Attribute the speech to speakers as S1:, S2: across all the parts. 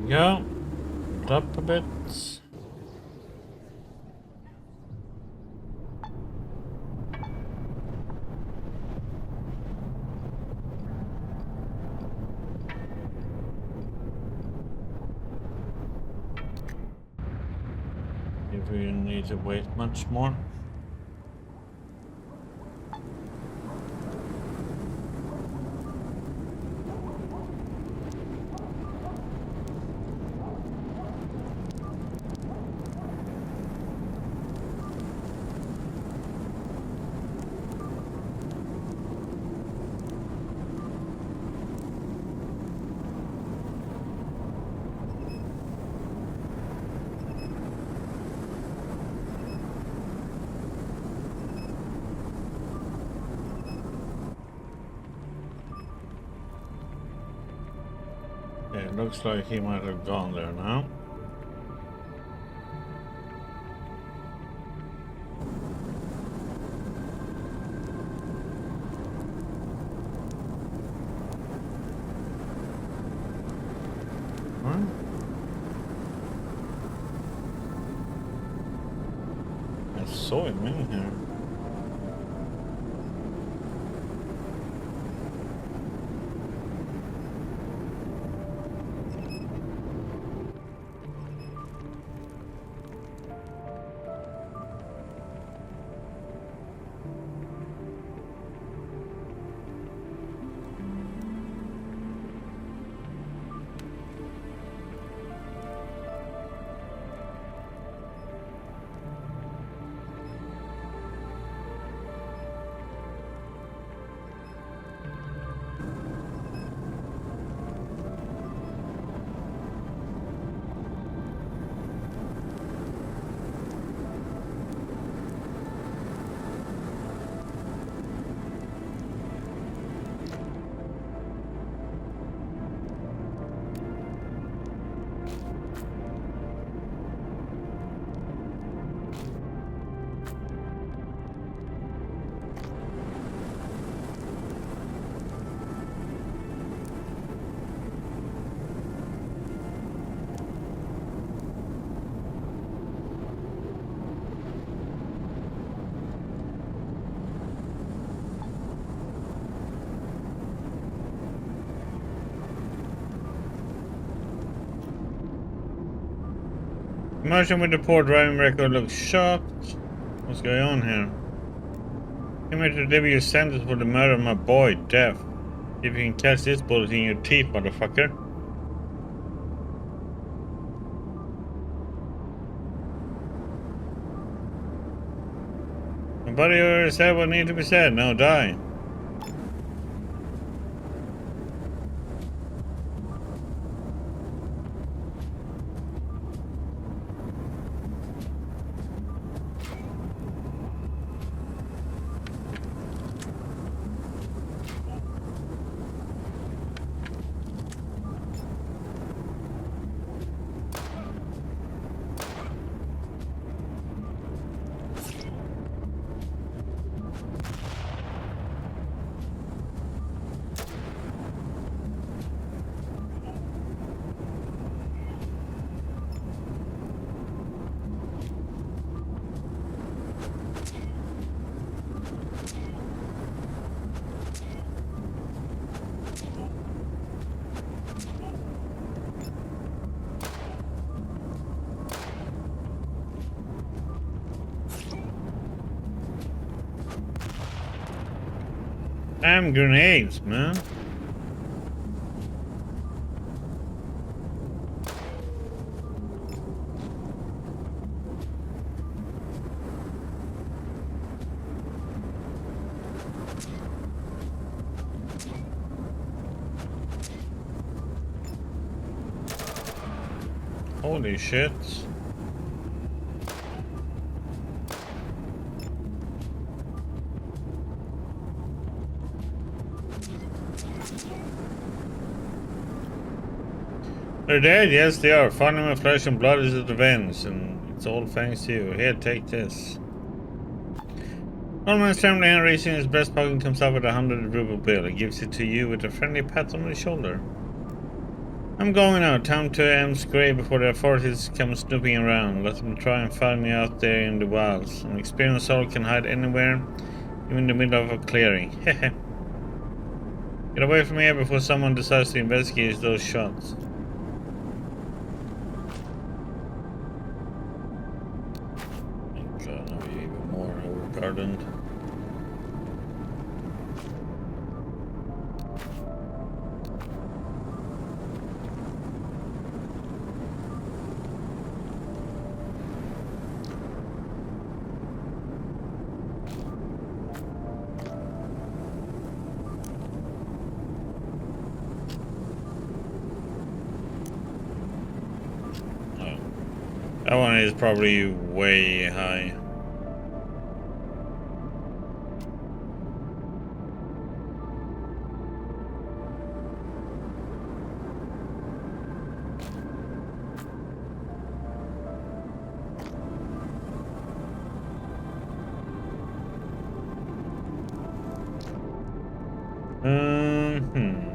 S1: go. Up a bit. If we need to wait much more. It looks like he might have gone there now. I saw him in here. Imagine with the poor driving record looks shocked. What's going on here? Came here to deliver your sentence for the murder of my boy, Death. If you can catch this bullet in your teeth, motherfucker. My buddy already said what needed to be said, now die. Damn grenades, man. Holy shit. They're dead, yes they are. Finding my flesh and blood is the revenge, and it's all thanks to you. Here, take this. One man's family hand reaching his breast pocket and comes out with 100 ruble bill. He gives it to you with a friendly pat on the shoulder. I'm going now. Time to end grave before the authorities come snooping around. Let them try and find me out there in the wilds. An experienced soul can hide anywhere, even in the middle of a clearing. Hehe. Get away from here before someone decides to investigate those shots. God, now we're even more overburdened. That one is probably way high. Hmm.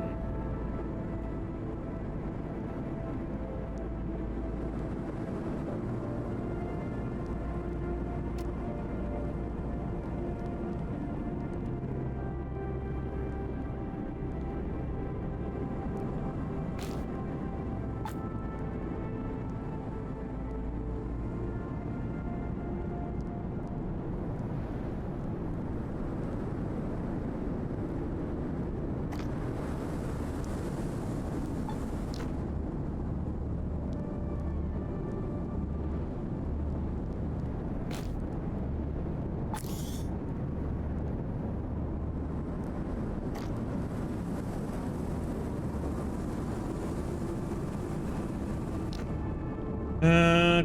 S1: Uh,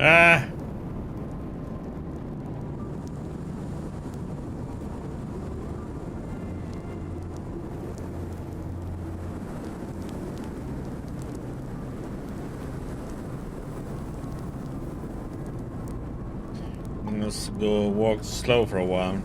S1: Ah! Let's go walk slow for a while.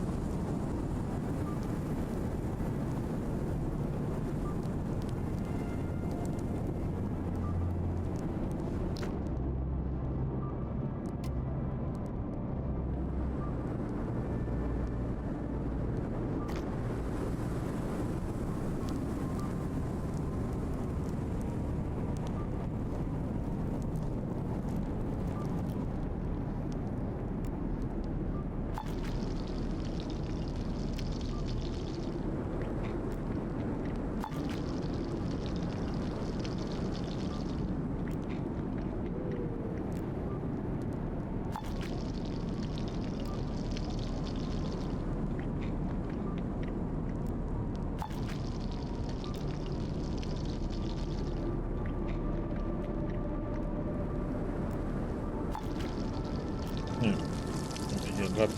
S1: Up.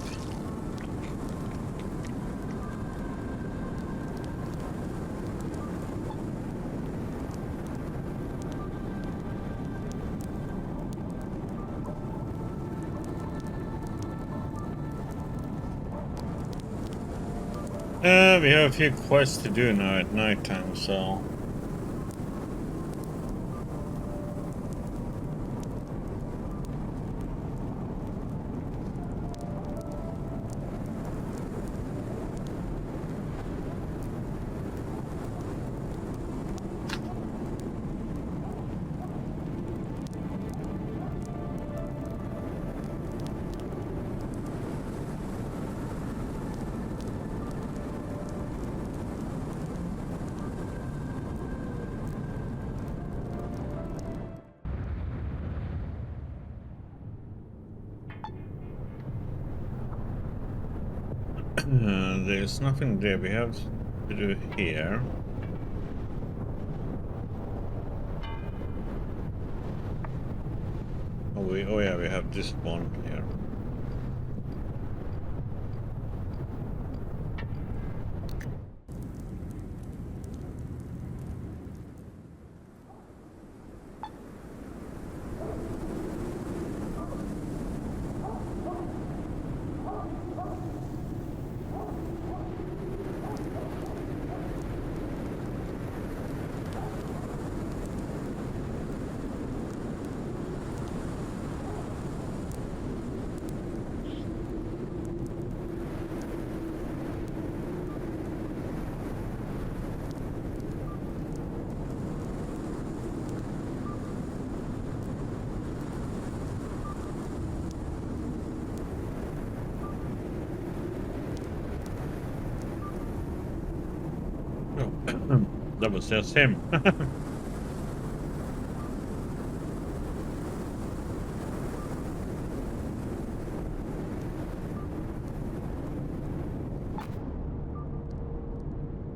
S1: We have a few quests to do now at nighttime, so. There's nothing there we have to do here. Oh yeah, we have this one here. That was just him.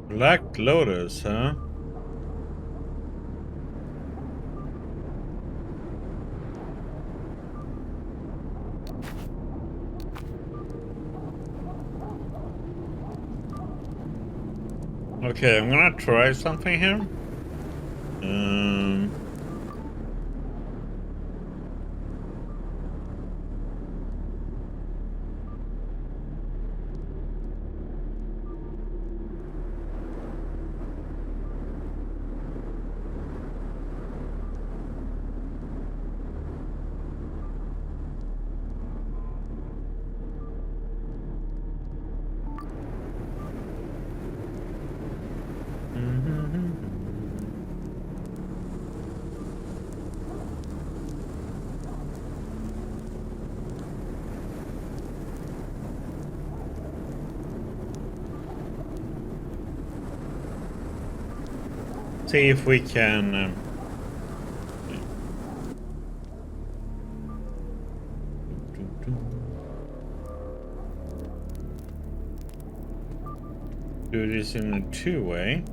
S1: Black Lotus, huh? Okay, I'm gonna try something here. See if we can. Do this in a two-way.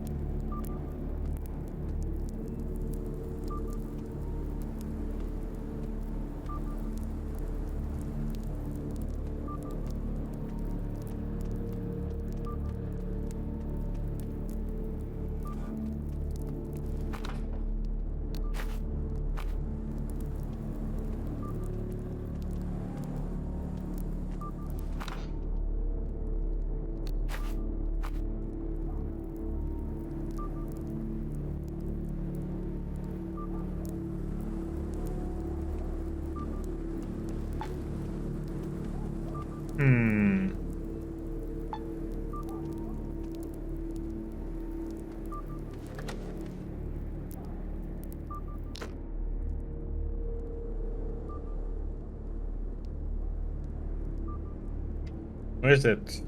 S1: Where is it?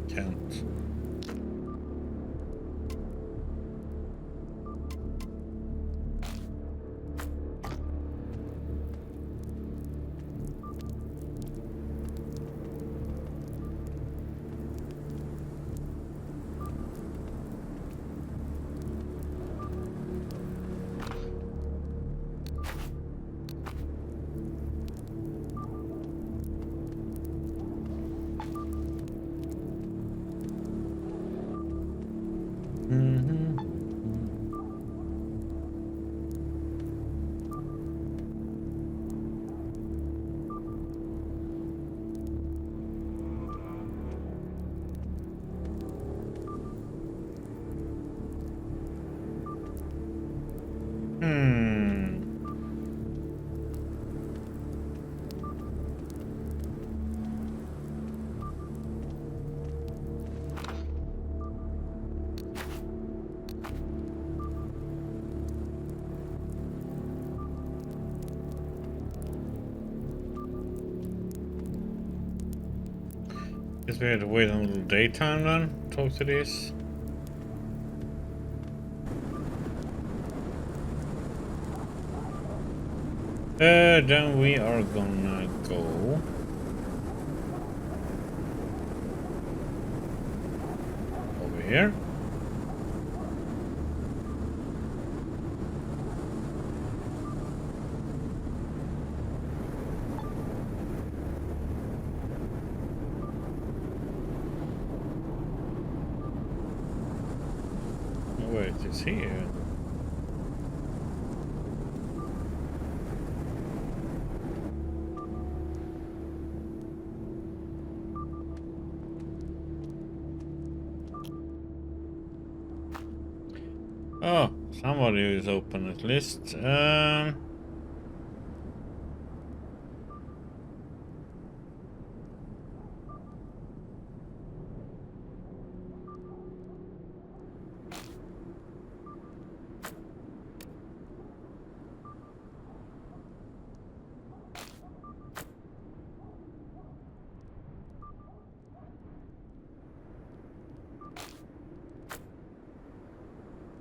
S1: Can't. Guess we had to wait until daytime then. Talk to this. Then we are gonna go over here. Wait, it's here. Oh, somebody is open at least.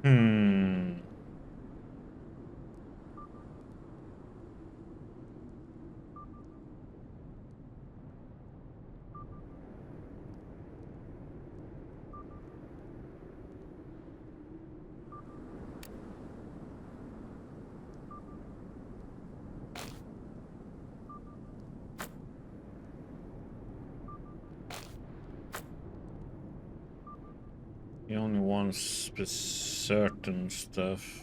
S1: Hmm. He only wants certain stuff.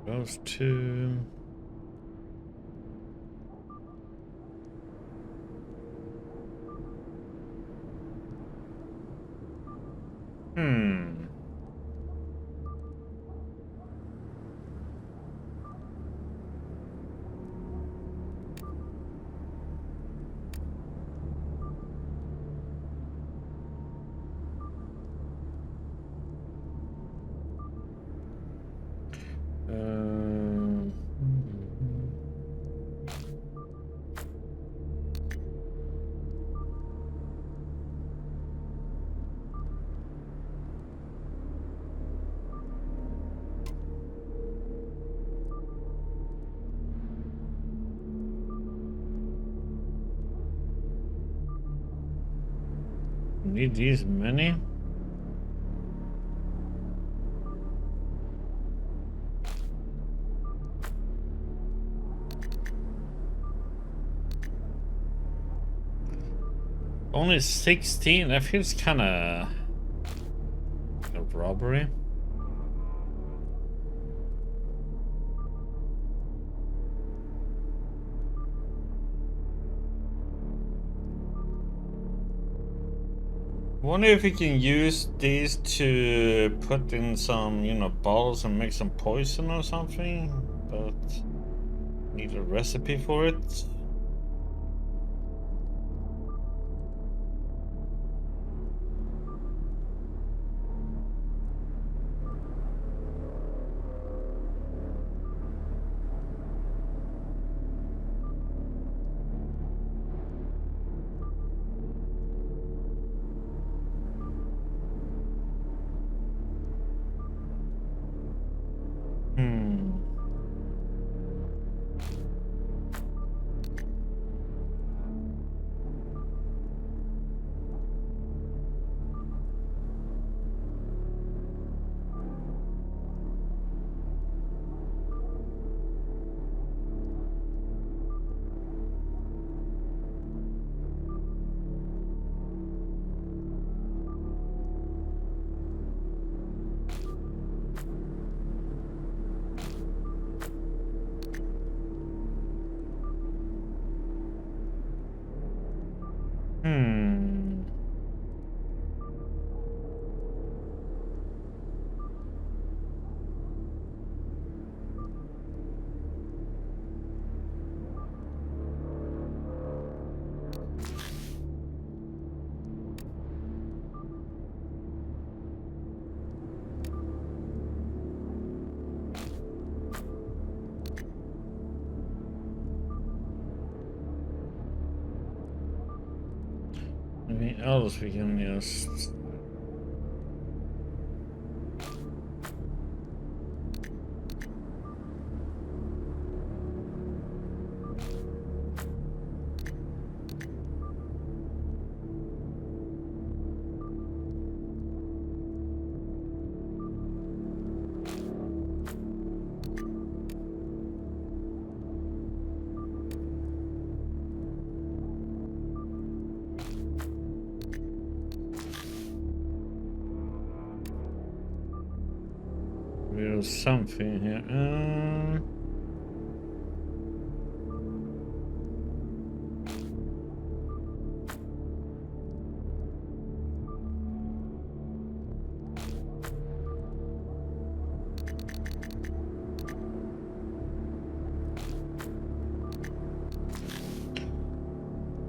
S1: Those two. Hmm. Need these many? Only 16? That feels kinda a robbery. Wonder if we can use these to put in some, you know, bottles and make some poison or something, but need a recipe for it. Hmm. Anything else we can just... There's something here.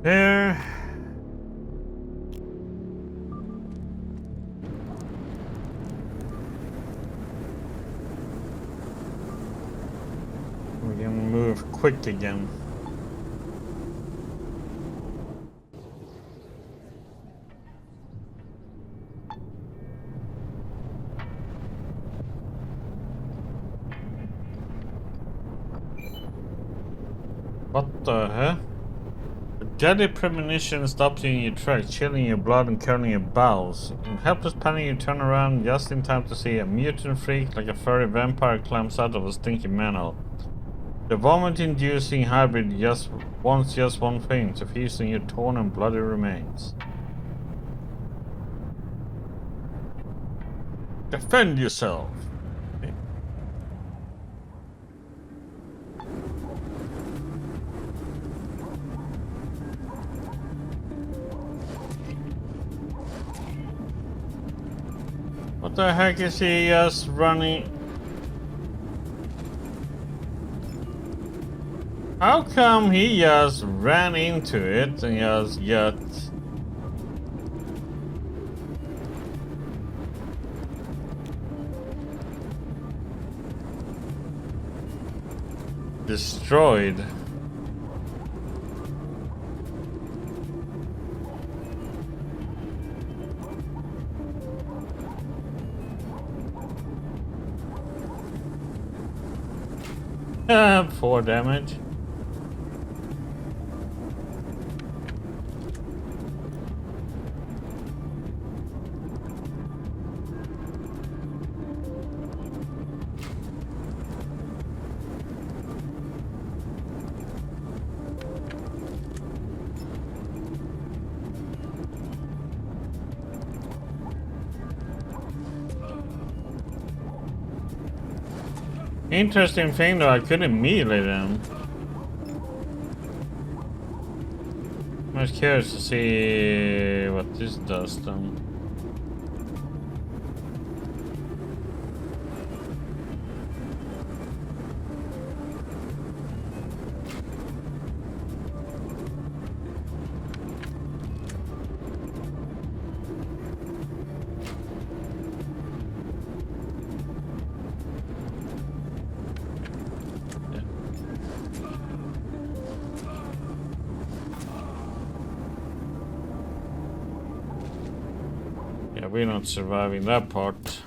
S1: There. We can move quick again. What the hell? A deadly premonition stops you in your tracks, chilling your blood and curling your bowels. In helpless panic, you turn around just in time to see a mutant freak like a furry vampire climbs out of a stinky manhole. The vomit-inducing hybrid wants just one thing, to feast on your torn and bloody remains. Defend yourself! What the heck is he just running? How come he just ran into it and just got destroyed? Four damage. Interesting thing though, I couldn't melee them. I'm just curious to see what this does then. We're not surviving that part.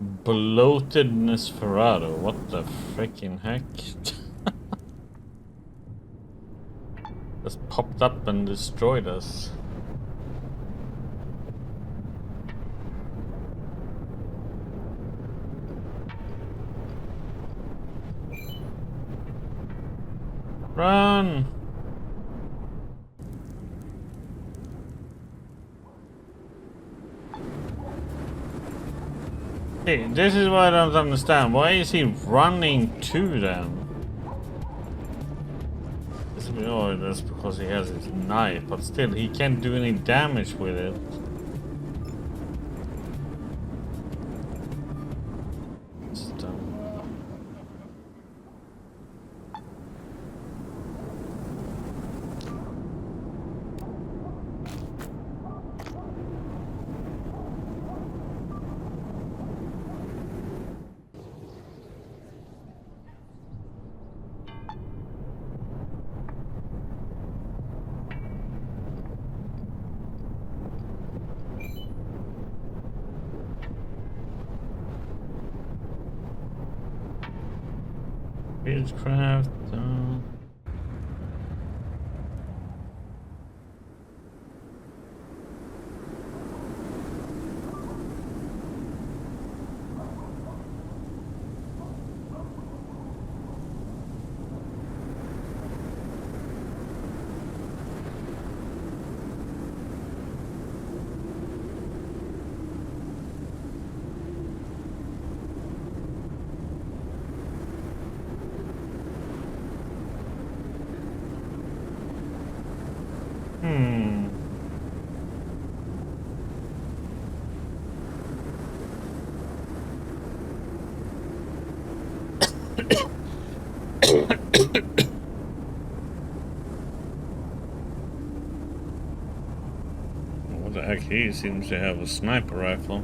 S1: Bloated Nosferatu. What the freaking heck? Just popped up and destroyed us. Run! Hey, this is what I don't understand. Why is he running to them? Oh, that's because he has his knife, but still, he can't do any damage with it. Spacecraft. What the heck? He seems to have a sniper rifle.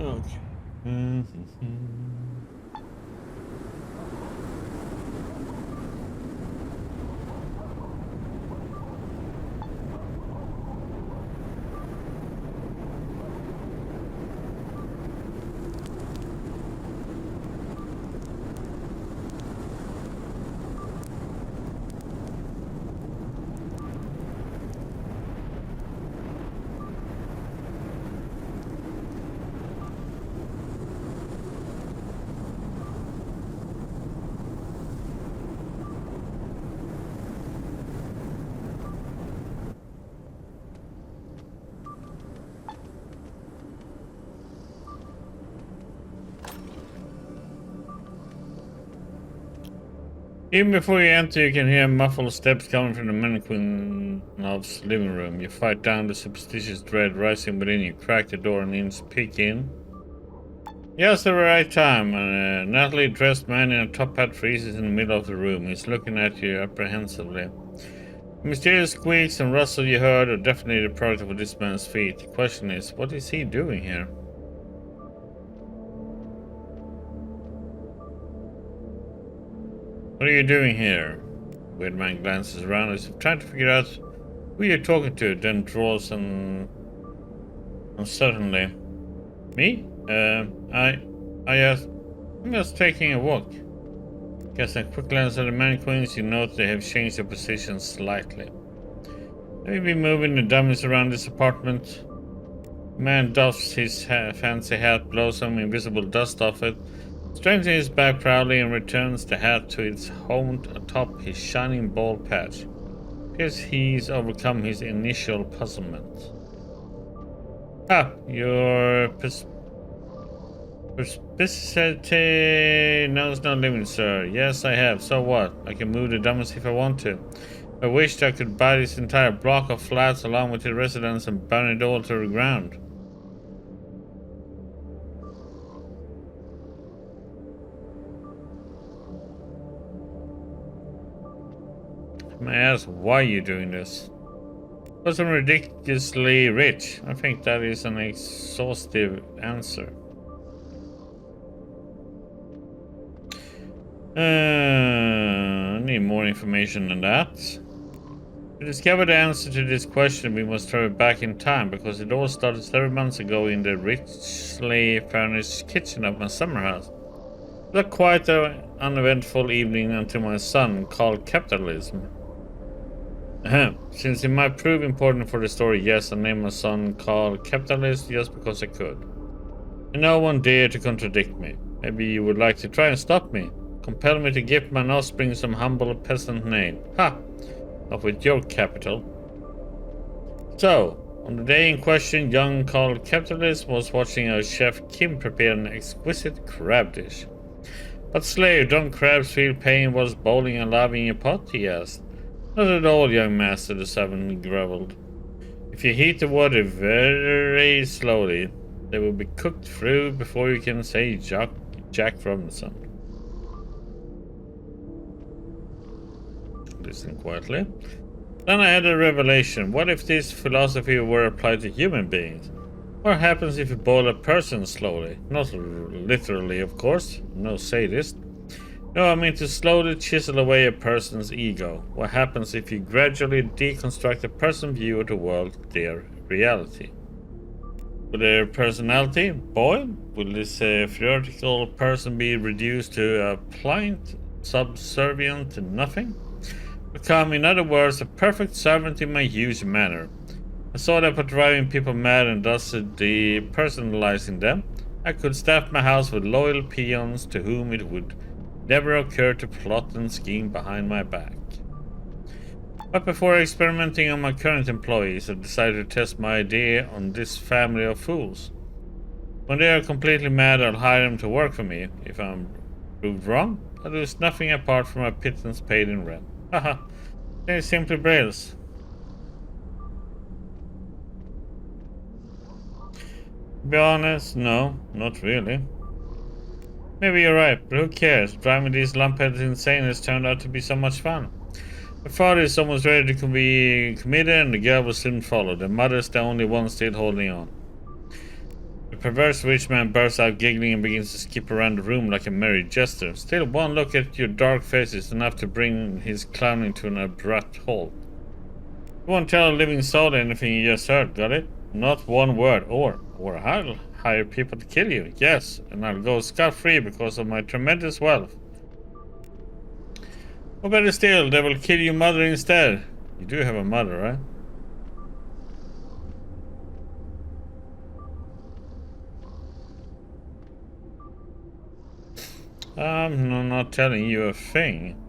S1: Okay. Even before you enter, you can hear muffled steps coming from the Mannequin's living room. You fight down the superstitious dread rising within you, crack the door and peek in. Just at the right time, a neatly dressed man in a top hat freezes in the middle of the room. He's looking at you apprehensively. The mysterious squeaks and rustle you heard are definitely the product of this man's feet. The question is, what is he doing here? What are you doing here? Weird man glances around as if trying to figure out who you're talking to, then draws uncertainly. Me? I'm just taking a walk. Guess a quick glance at the mannequins, you note they have changed their position slightly. Have you been moving the dummies around this apartment? The man doffs his fancy hat, blows some invisible dust off it, straightens his back proudly and returns the hat to its home atop his shining bald patch. Appears he's overcome his initial puzzlement. Your perspicacity knows no limit, sir. Yes, I have. So what? I can move the dummies if I want to. I wished I could buy this entire block of flats along with the residence and burn it all to the ground. May I ask why you're doing this? Because I'm ridiculously rich. I think that is an exhaustive answer. I need more information than that. To discover the answer to this question, we must travel back in time, because it all started several months ago in the richly furnished kitchen of my summer house. It was quite an uneventful evening until my son called capitalism. Since it might prove important for the story, yes, I named my son called Capitalist just because I could. And no one dared to contradict me. Maybe you would like to try and stop me. Compel me to give my offspring some humble peasant name. Ha! Not with your capital. So, on the day in question, young called Capitalist was watching our chef Kim prepare an exquisite crab dish. But slave, don't crabs feel pain whilst boiling and laving your pot? He asked. Not at all, young master, the servant growled. If you heat the water very slowly, they will be cooked through before you can say Jack Robinson. Listen quietly. Then I had a revelation. What if this philosophy were applied to human beings? What happens if you boil a person slowly? Not literally, of course. No sadist. No, I mean to slowly chisel away a person's ego. What happens if you gradually deconstruct a person's view of the world, their reality? Will their personality boil? Will this theoretical person be reduced to a pliant, subservient to nothing? Become, in other words, a perfect servant in my huge manner. I saw that by driving people mad and thus depersonalizing them, I could staff my house with loyal peons to whom it would never occur to plot and scheme behind my back. But before experimenting on my current employees, I decided to test my idea on this family of fools. When they are completely mad, I'll hire them to work for me. If I'm proved wrong, I lose nothing apart from a pittance paid in rent. Haha, they're simply brilliant. To be honest, no, not really. Maybe you're right, but who cares? Driving these lumpheads insane has turned out to be so much fun. The father is almost ready to be committed and the girl will soon follow. The mother's the only one still holding on. The perverse rich man bursts out giggling and begins to skip around the room like a merry jester. Still, one look at your dark face is enough to bring his clowning to an abrupt halt. You won't tell a living soul anything you just heard, got it? Not one word. Or I'll hire people to kill you. Yes, and I'll go scot-free because of my tremendous wealth. Or better still, they will kill your mother instead. You do have a mother, right? I'm not telling you a thing.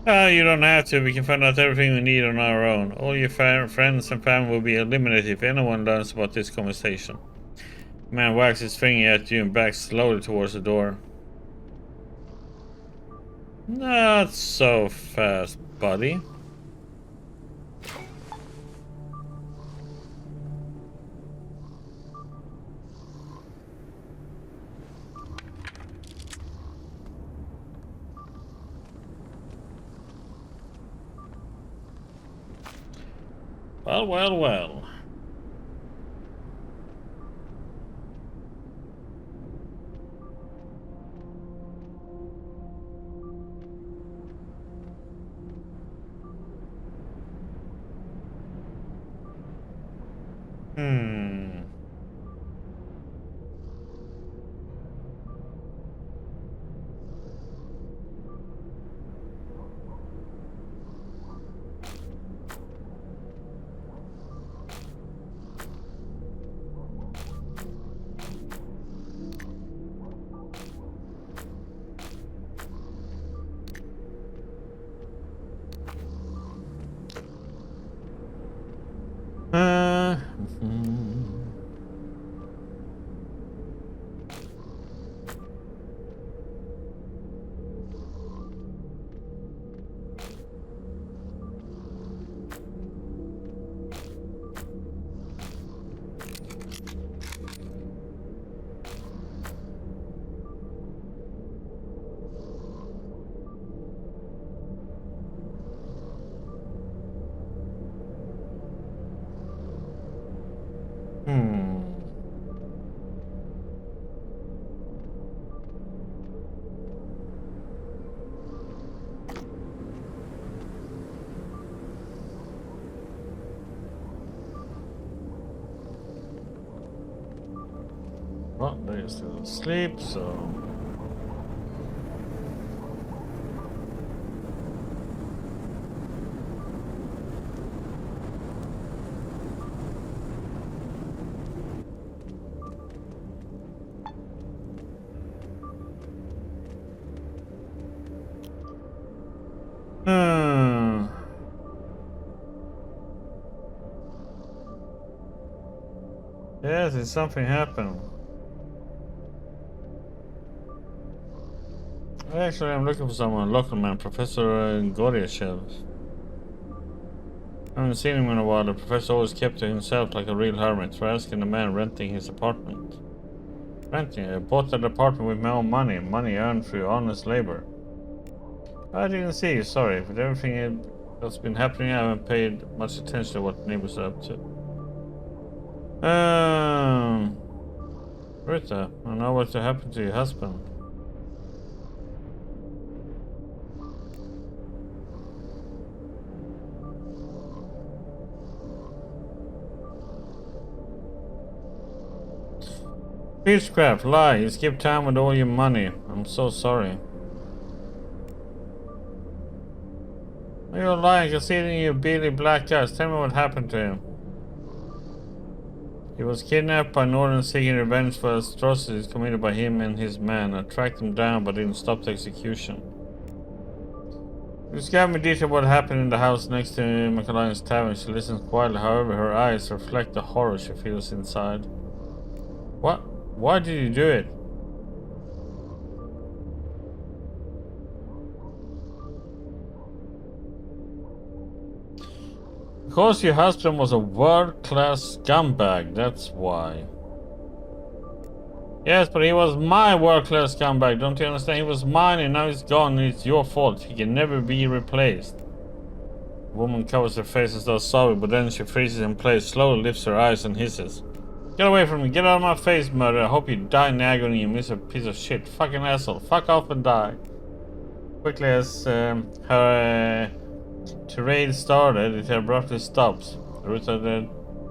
S1: You don't have to. We can find out everything we need on our own. All your friends and family will be eliminated if anyone learns about this conversation. The man wags his finger at you and backs slowly towards the door. Not so fast, buddy. Well. Well, they're still asleep, so... Yes, did something happen? Actually, I'm looking for someone, local man, Professor Goryachev. I haven't seen him in a while. The professor always kept to himself like a real hermit. For asking the man renting his apartment. Renting? I bought that apartment with my own money earned through honest labor. I didn't see you, sorry, but everything What's been happening? I haven't paid much attention to what neighbors are up to. Rita, I know what happened to your husband. Beechcraft, lie. You skipped time with all your money. I'm so sorry. You're lying. I can see it in your beady black eyes. Tell me what happened to him. He was kidnapped by Northern seeking revenge for atrocities committed by him and his men. I tracked him down but didn't stop the execution. Just gave me detail what happened in the house next to McAlline's tavern. She listens quietly, however her eyes reflect the horror she feels inside. What? Why did you do it? Because your husband was a world-class scumbag, that's why. Yes, but he was my world-class scumbag, don't you understand? He was mine and now he's gone and it's your fault. He can never be replaced. The woman covers her face as though sorry, but then she freezes in place, slowly lifts her eyes and hisses. Get away from me, get out of my face, murderer. I hope you die in agony, you miserable piece of shit. Fucking asshole, fuck off and die. Quickly as her tirade started, it abruptly stops. Rita then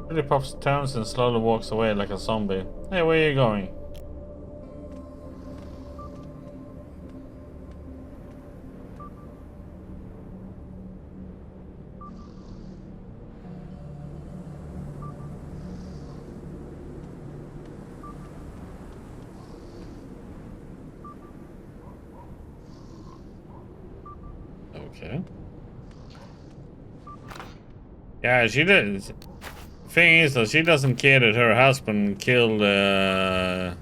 S1: really pops, turns and slowly walks away like a zombie. Hey, where are you going? Okay. Yeah, she does. Thing is, though, she doesn't care that her husband killed a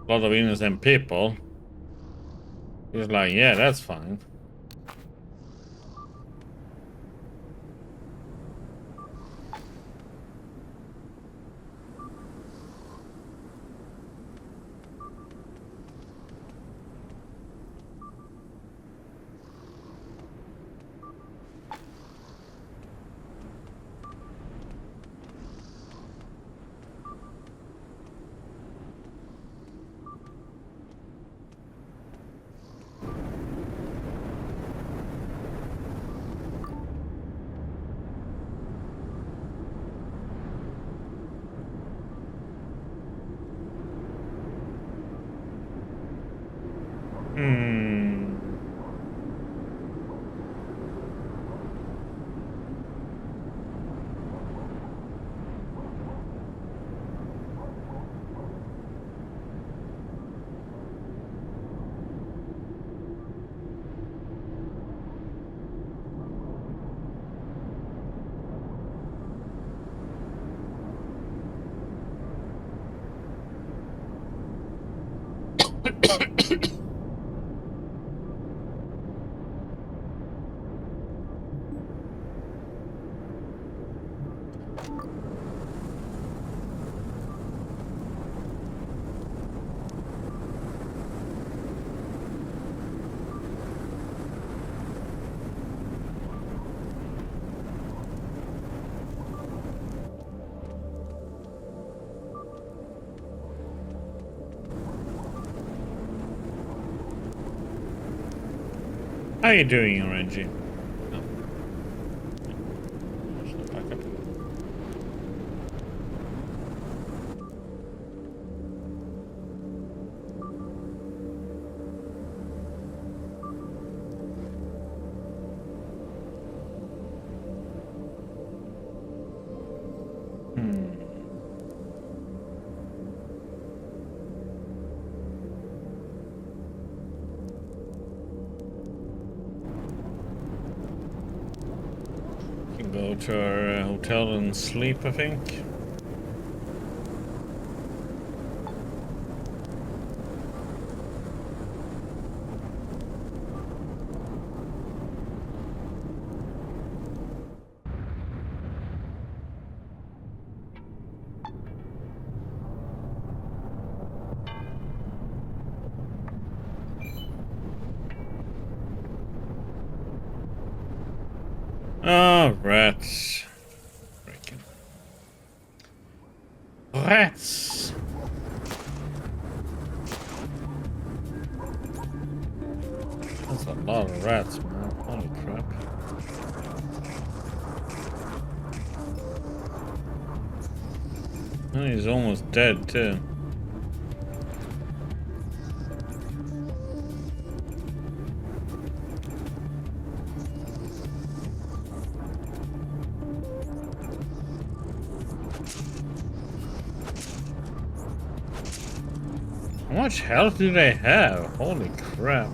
S1: lot of innocent people. She's like, yeah, that's fine. How are you doing, Renji? No. Back up. Go to our hotel and sleep, I think. Oh, rats. Freaking rats. That's a lot of rats, man. Holy crap. And he's almost dead, too. How much health do they have? Holy crap.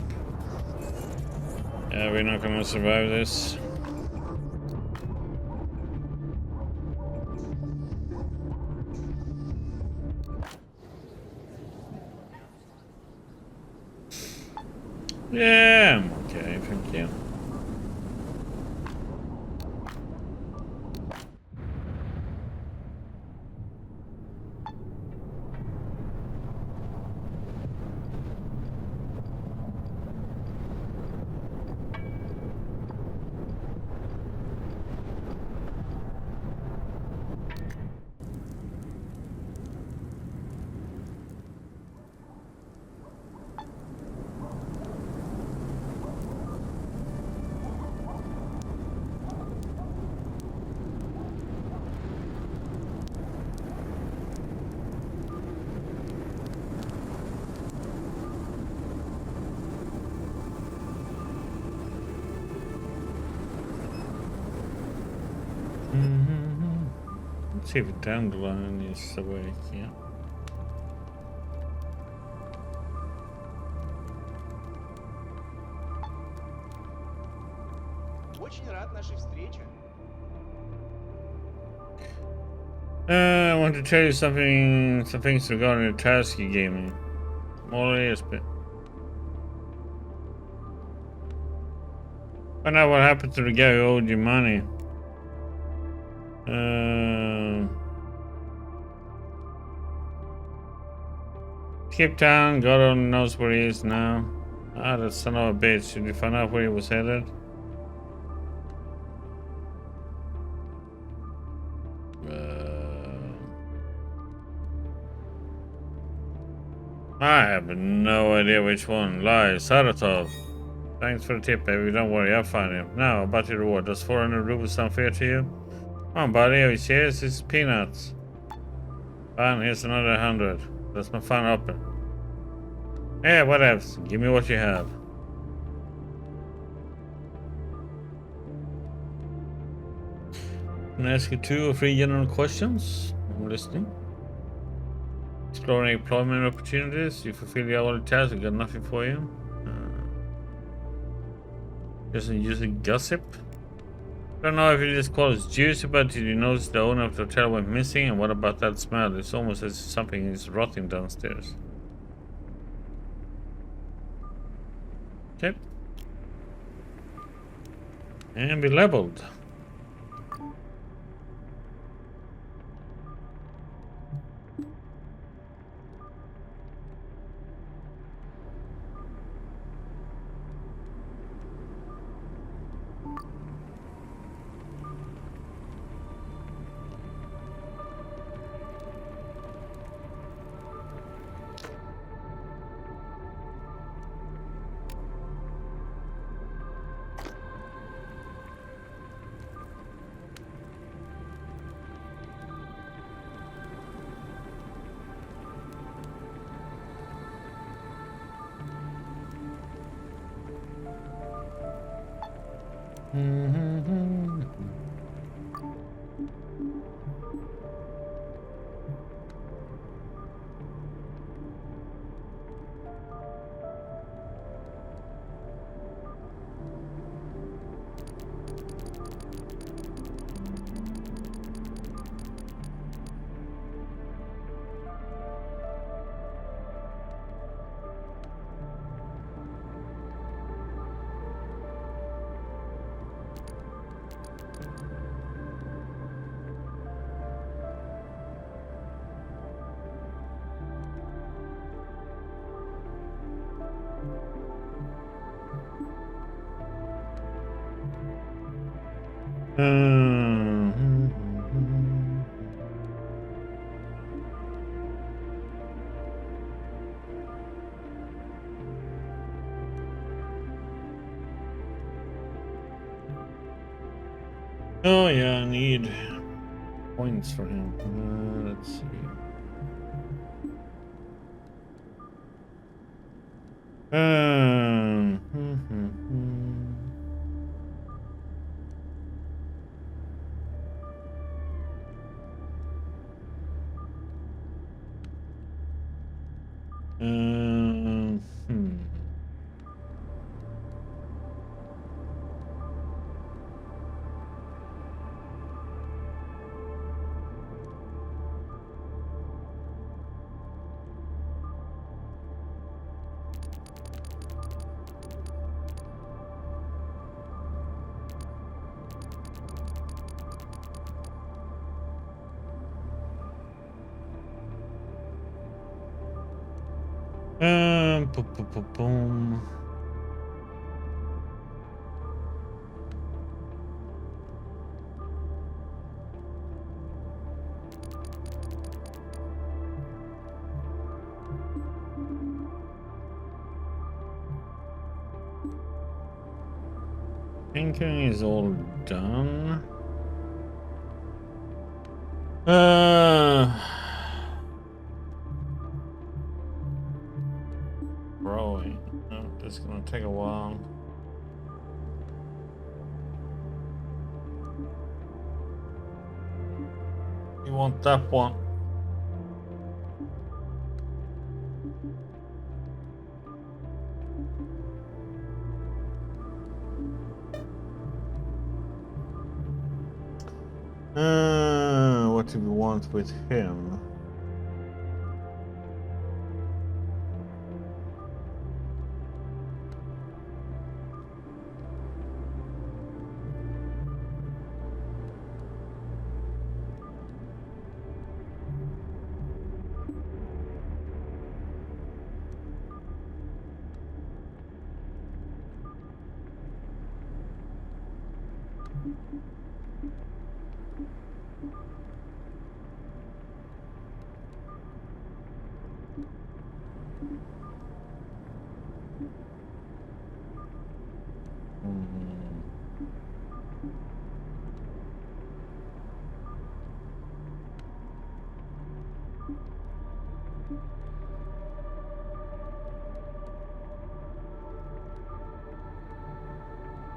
S1: Yeah, we're not gonna survive this. Yeah, I'm okay, thank you. Let's see if Dandelion is awake, yeah.
S2: Очень рад нашей встрече.
S1: I want to tell you some things regarding the task you gave me. More or less, but find out what happened to the guy who owed you money. Cape Town, God only knows where he is now. Ah, that son of a bitch. Did you find out where he was headed? I have no idea which one. Lies. Saratov. Thanks for the tip, baby. Don't worry, I'll find him. Now, about your reward. Does 400 rubles sound fair to you? Come on, buddy. Oh, cheers. It's peanuts. Fine, here's another 100. That's my fun open. Yeah, whatever. Give me what you have. Can I ask you 2 or 3 general questions? I'm listening. Exploring employment opportunities. You fulfill your hourly task. I got nothing for you. Just using gossip. I don't know if this call is juicy, but did you notice the owner of the hotel went missing? And what about that smell? It's almost as if something is rotting downstairs. Okay. And be leveled. Um, oh yeah, I need points for him. Let's see. Um, um, hmm. Boom. Thinking is all done. Growing. Oh, that's gonna take a while. You want that one? What do we want with him?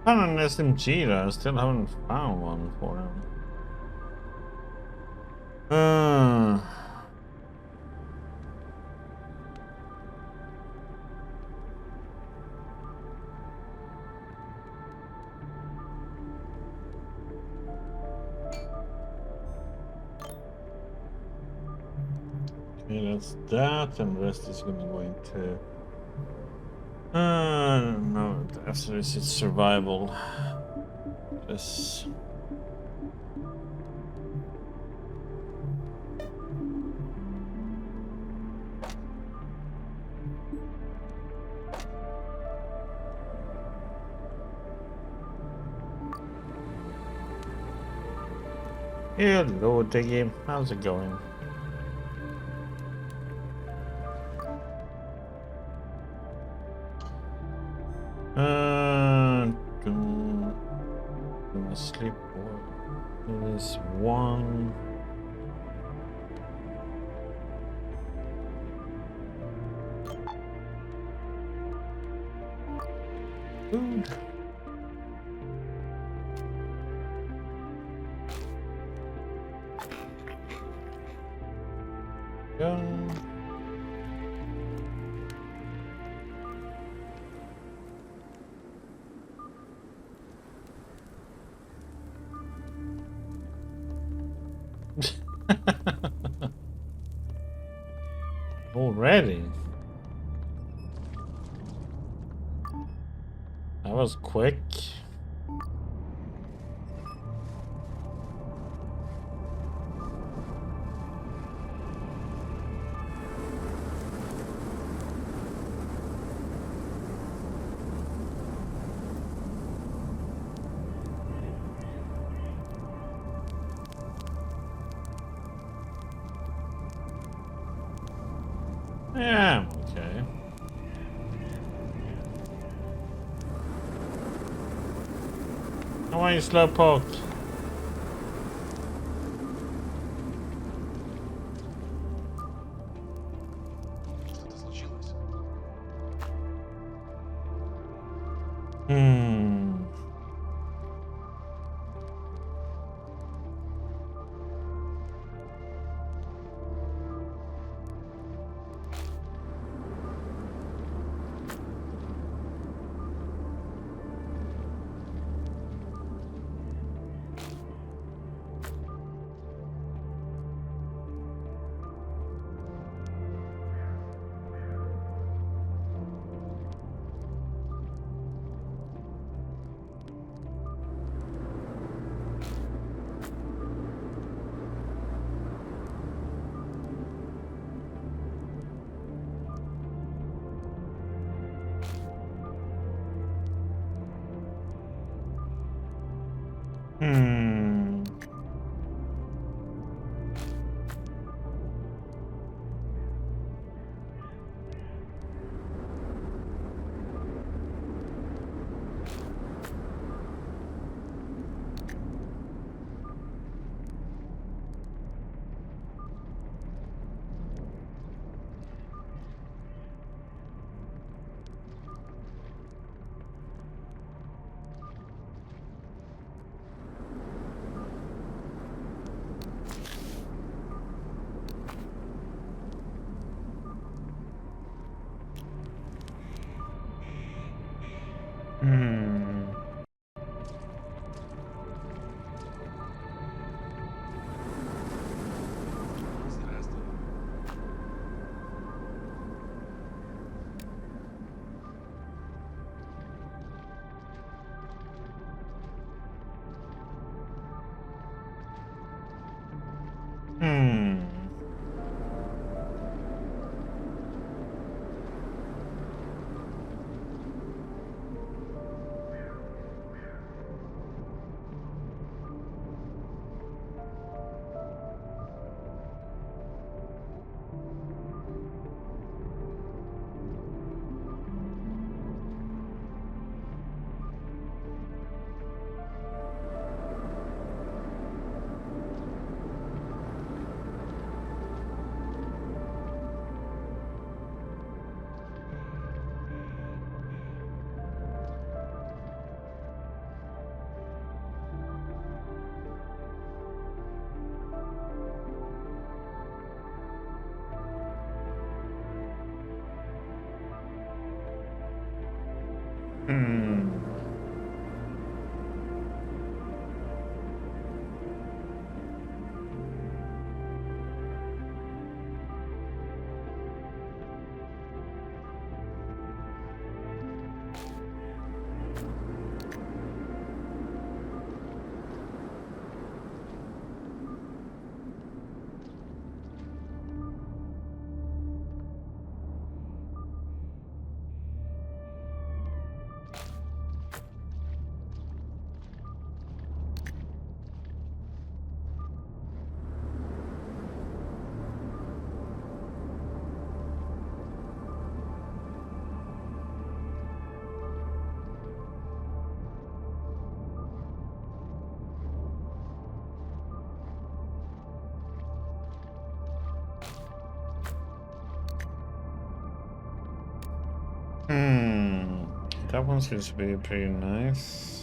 S1: Found an SMG though. I still haven't found one for him. Okay, that's that, and the rest is gonna go into. No, after this it's survival. Yes. Hello, Diggy. How's it going? Do sleep or is one. Food. Gun. Already? That was quick. Why are you slow poked?
S2: Что-то случилось?
S1: Hmm. Hmm. Hmm.
S2: Здравствуй.
S1: Hmm. Hmm. Hmm. That one seems to be pretty nice.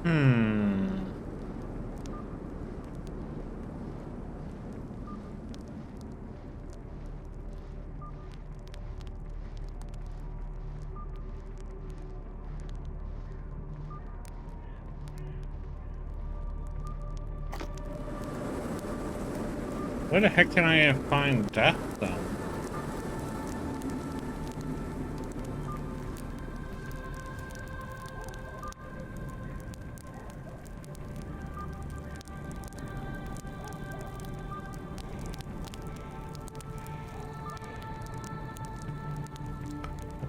S1: Hmm. Where the heck can I find that then?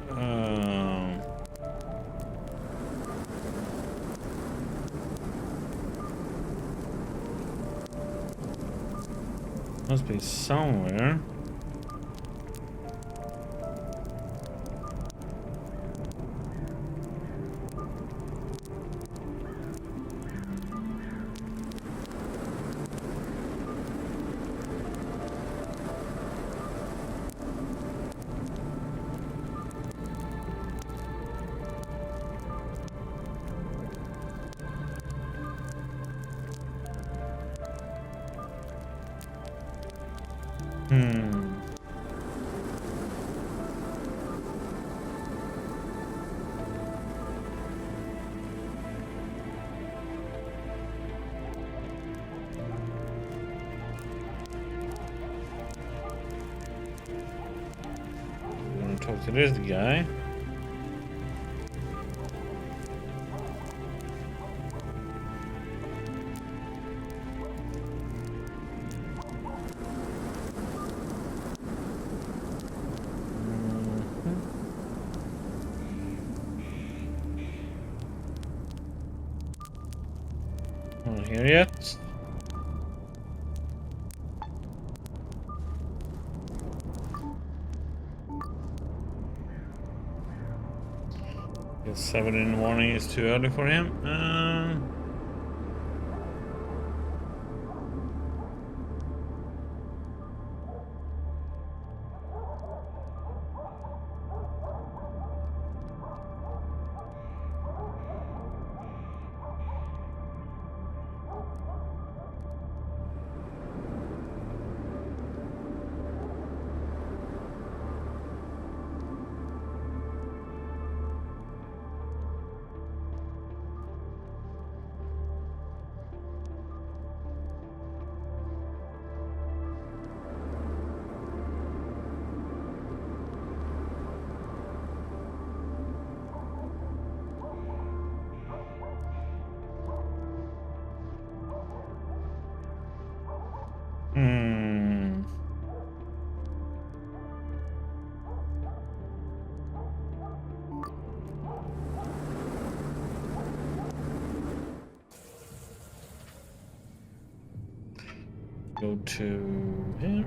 S1: Um, must be somewhere. Hmm. I'm gonna talk to this guy. Not here yet. Guess 7 in the morning is too early for him. Hmm. Go to here.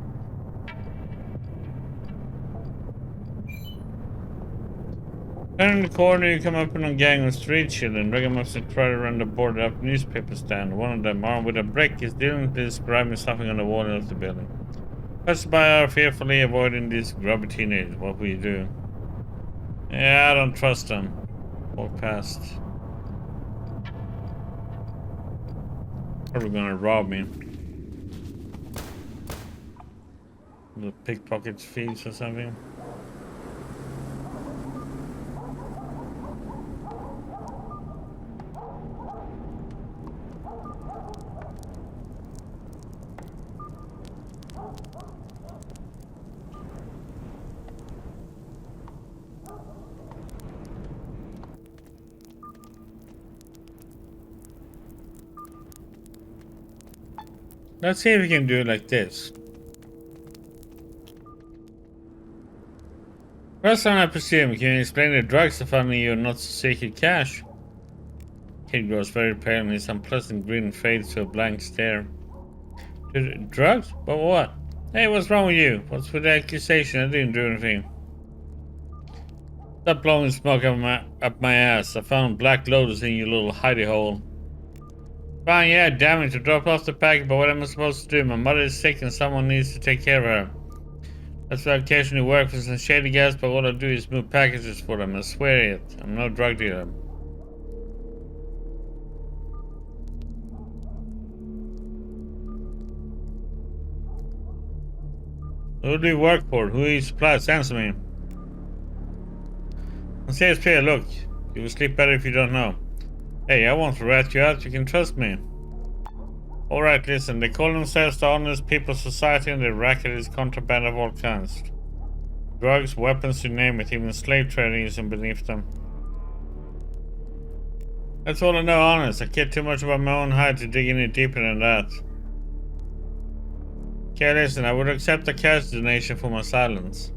S1: Turn the corner, you come up on a gang of street children. Dragon must try to run the boarded up newspaper stand. One of them, armed with a brick, is dealing describing something on the wall of the building. Passersby are fearfully avoiding these grubby teenagers. What will you do? Yeah, I don't trust them. Walk past. Probably gonna rob me. The pickpocket thieves or something. Let's see if we can do it like this. First time I presume, can you explain the drugs to find your not so secret cash? Kid grows very pale and his unpleasant grin fades to a blank stare. Drugs? But what? Hey, what's wrong with you? What's with the accusation? I didn't do anything. Stop blowing smoke up my ass. I found Black Lotus in your little hidey hole. Fine, yeah, damn it, to drop off the packet, but what am I supposed to do? My mother is sick and someone needs to take care of her. That's why I occasionally work for some shady guys, but all I do is move packages for them. I swear it. I'm no drug dealer. Who do you work for? Who is supplies? Answer me. And CSP, look, you will sleep better if you don't know. Hey, I won't rat you out, you can trust me. Alright, listen, they call themselves the Honest People Society and their racket is contraband of all kinds. Drugs, weapons, you name it, even slave trading isn't beneath them. That's all I know, honest. I care too much about my own hide to dig any deeper than that. Okay, listen, I would accept a cash donation for my silence.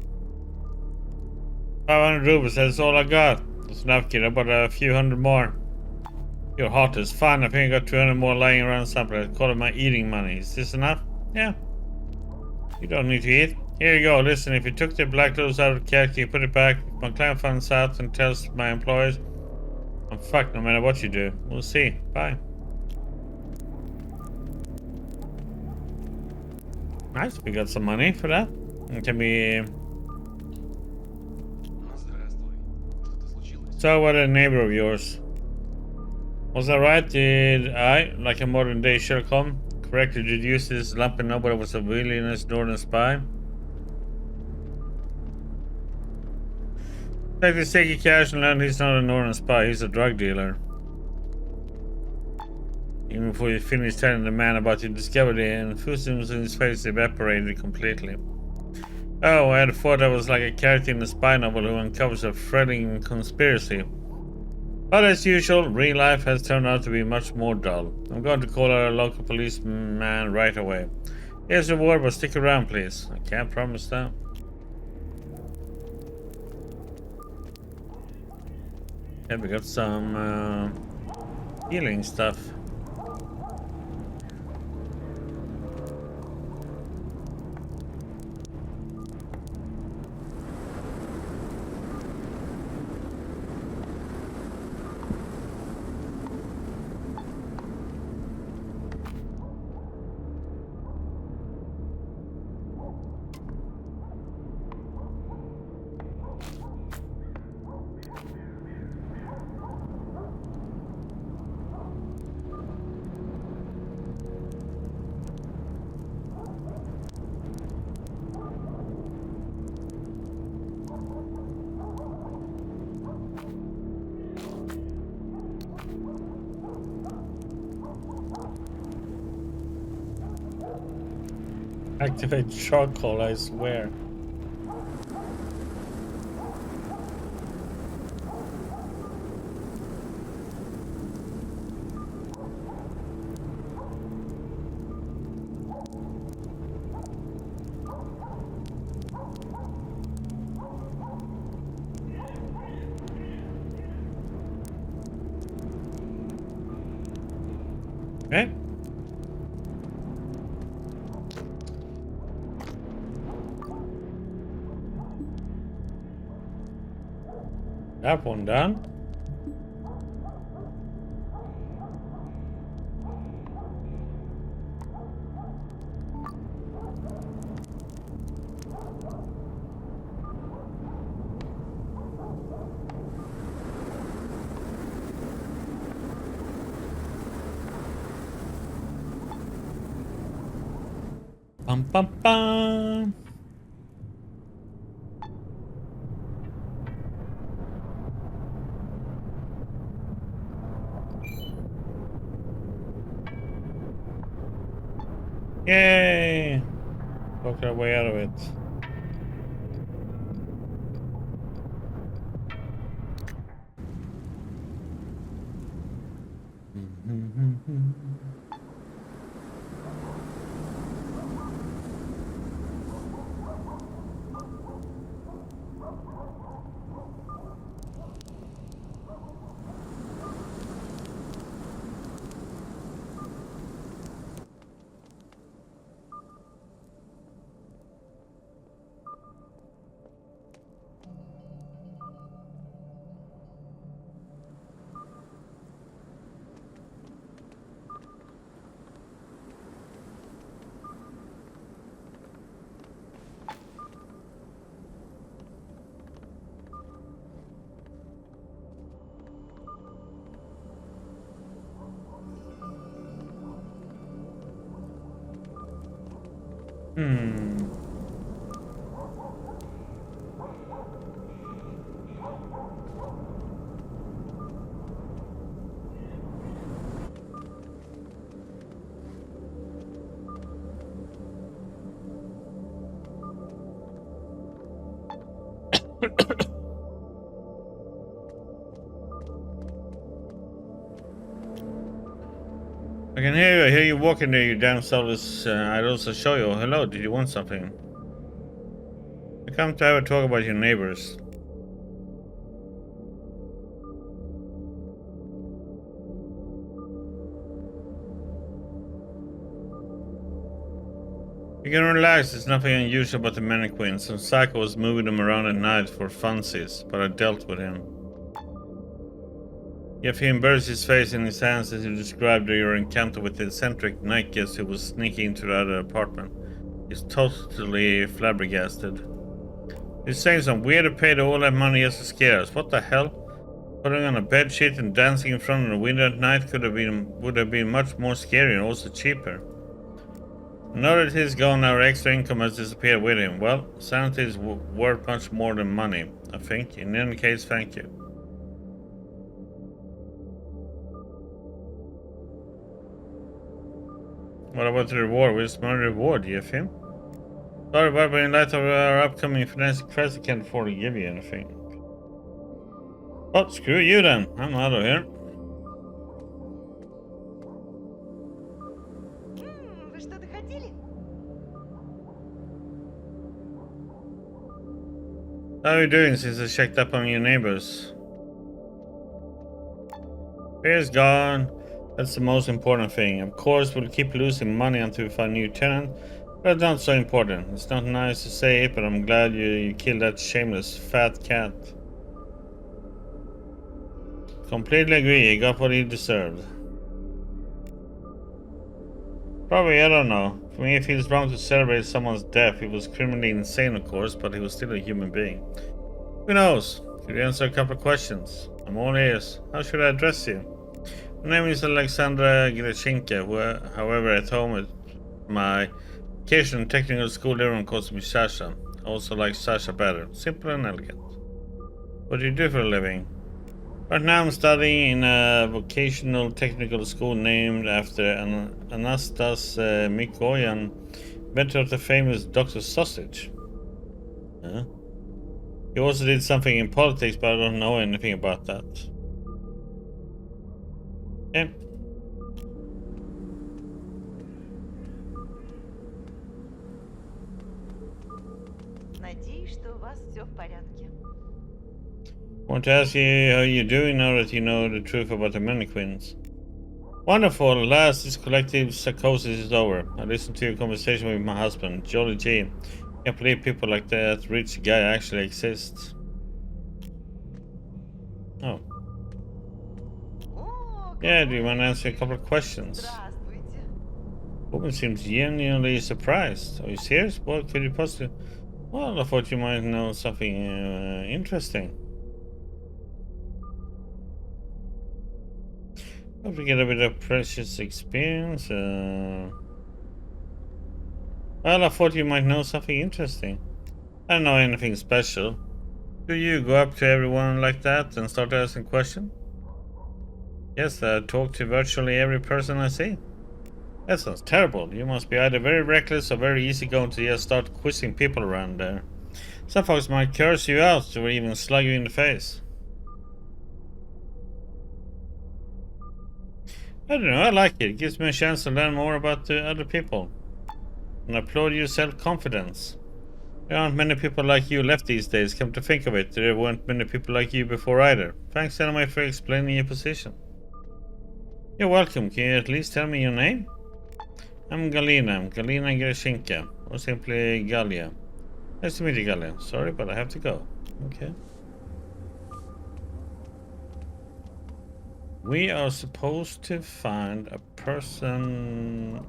S1: 500 rubles, that's all I got. That's enough, kid. I bought a few hundred more. You're hot as fun. I think I got 200 more lying around somewhere. I call it my eating money. Is this enough? Yeah. You don't need to eat. Here you go. Listen, if you took the black clothes out of the cat, can you put it back? If my client finds out and tells my employers, I'm fucked no matter what you do. We'll see. Bye. Nice. We got some money for that. And can we...
S2: Здравствуй. Что-то случилось?
S1: So, what a neighbor of yours. Was that right? Did I, like a modern day Sherlock Holmes, correctly deduce this lumpy nobody was a villainous northern spy? Take the sticky cash and learn he's not a northern spy, he's a drug dealer. Even before you finish telling the man about your discovery, the enthusiasm in his face evaporated completely. Oh, I had thought I was like a character in a spy novel who uncovers a thrilling conspiracy. But as usual, real life has turned out to be much more dull. I'm going to call our local policeman right away. Here's your word, but stick around, please. I can't promise that. Yeah, we got some healing stuff. Activate charcoal, I swear. Okay. That one done. Bum bum bum. Yay! Talked our way out of it. I can hear you. I hear you walking there, you damn soulless. I'd also show you. Hello, did you want something? I come to have a talk about your neighbors. You can relax, there's nothing unusual about the mannequin. Some psycho was moving them around at night for funsies, but I dealt with him. Yet he embarrassed his face in his hands as he described your encounter with the eccentric night guest who was sneaking into the other apartment. He's totally flabbergasted. He's saying some weird paid all that money just to scare us. What the hell? Putting on a bed sheet and dancing in front of the window at night would have been much more scary and also cheaper. Now that he's gone, our extra income has disappeared with him. Well, sanity is worth much more than money, I think. In any case, thank you. What about the reward? Where's my reward, you think? Sorry, but in light of our upcoming financial crisis, I can't afford to give you anything. Oh, screw you then. I'm out of here.
S3: Вы что-то хотели?
S1: How are you doing since I checked up on your neighbors? Fear's gone. That's the most important thing. Of course, we'll keep losing money until we find a new tenant, but it's not so important. It's not nice to say it, but I'm glad you killed that shameless fat cat. Completely agree. He got what he deserved. Probably, I don't know. For me, it feels wrong to celebrate someone's death. He was criminally insane, of course, but he was still a human being. Who knows? Could you answer a couple of questions? I'm all ears. How should I address you? My name is Alexandra Grechinka. However, at home at my Vacation technical school, everyone calls me Sasha. I also like Sasha better. Simple and elegant. What do you do for a living? Right now I'm studying in a vocational technical school named after Anastas Mikoyan, inventor of the famous Dr. Sausage. Huh? He also did something in politics, but I don't know anything about that. Yeah.
S3: Надеюсь, что у вас все в порядке.
S1: I want to ask you how you're doing now that you know the truth about the mannequins. Wonderful, at last this collective psychosis is over. I listened to your conversation with my husband, Jolly G. Can't believe people like that rich guy actually exist. Oh. Yeah, do you want to answer a couple of questions?
S3: Здравствуйте.
S1: Woman seems genuinely surprised. Are you serious? What could you possibly... Well, I thought you might know something interesting. Hope you get a bit of precious experience. Well, I thought you might know something interesting. I don't know anything special. Do you go up to everyone like that and start asking questions? Yes, I talk to virtually every person I see. That sounds terrible. You must be either very reckless or very easygoing to just start quizzing people around there. Some folks might curse you out or even slug you in the face. I don't know, I like it. It gives me a chance to learn more about the other people. And I applaud your self-confidence. There aren't many people like you left these days, come to think of it. There weren't many people like you before either. Thanks anyway for explaining your position. You're welcome. Can you at least tell me your name? I'm Galina Greshinka, or simply Galia. Nice to meet you, Galia. Sorry, but I have to go. Okay. We are supposed to find a person...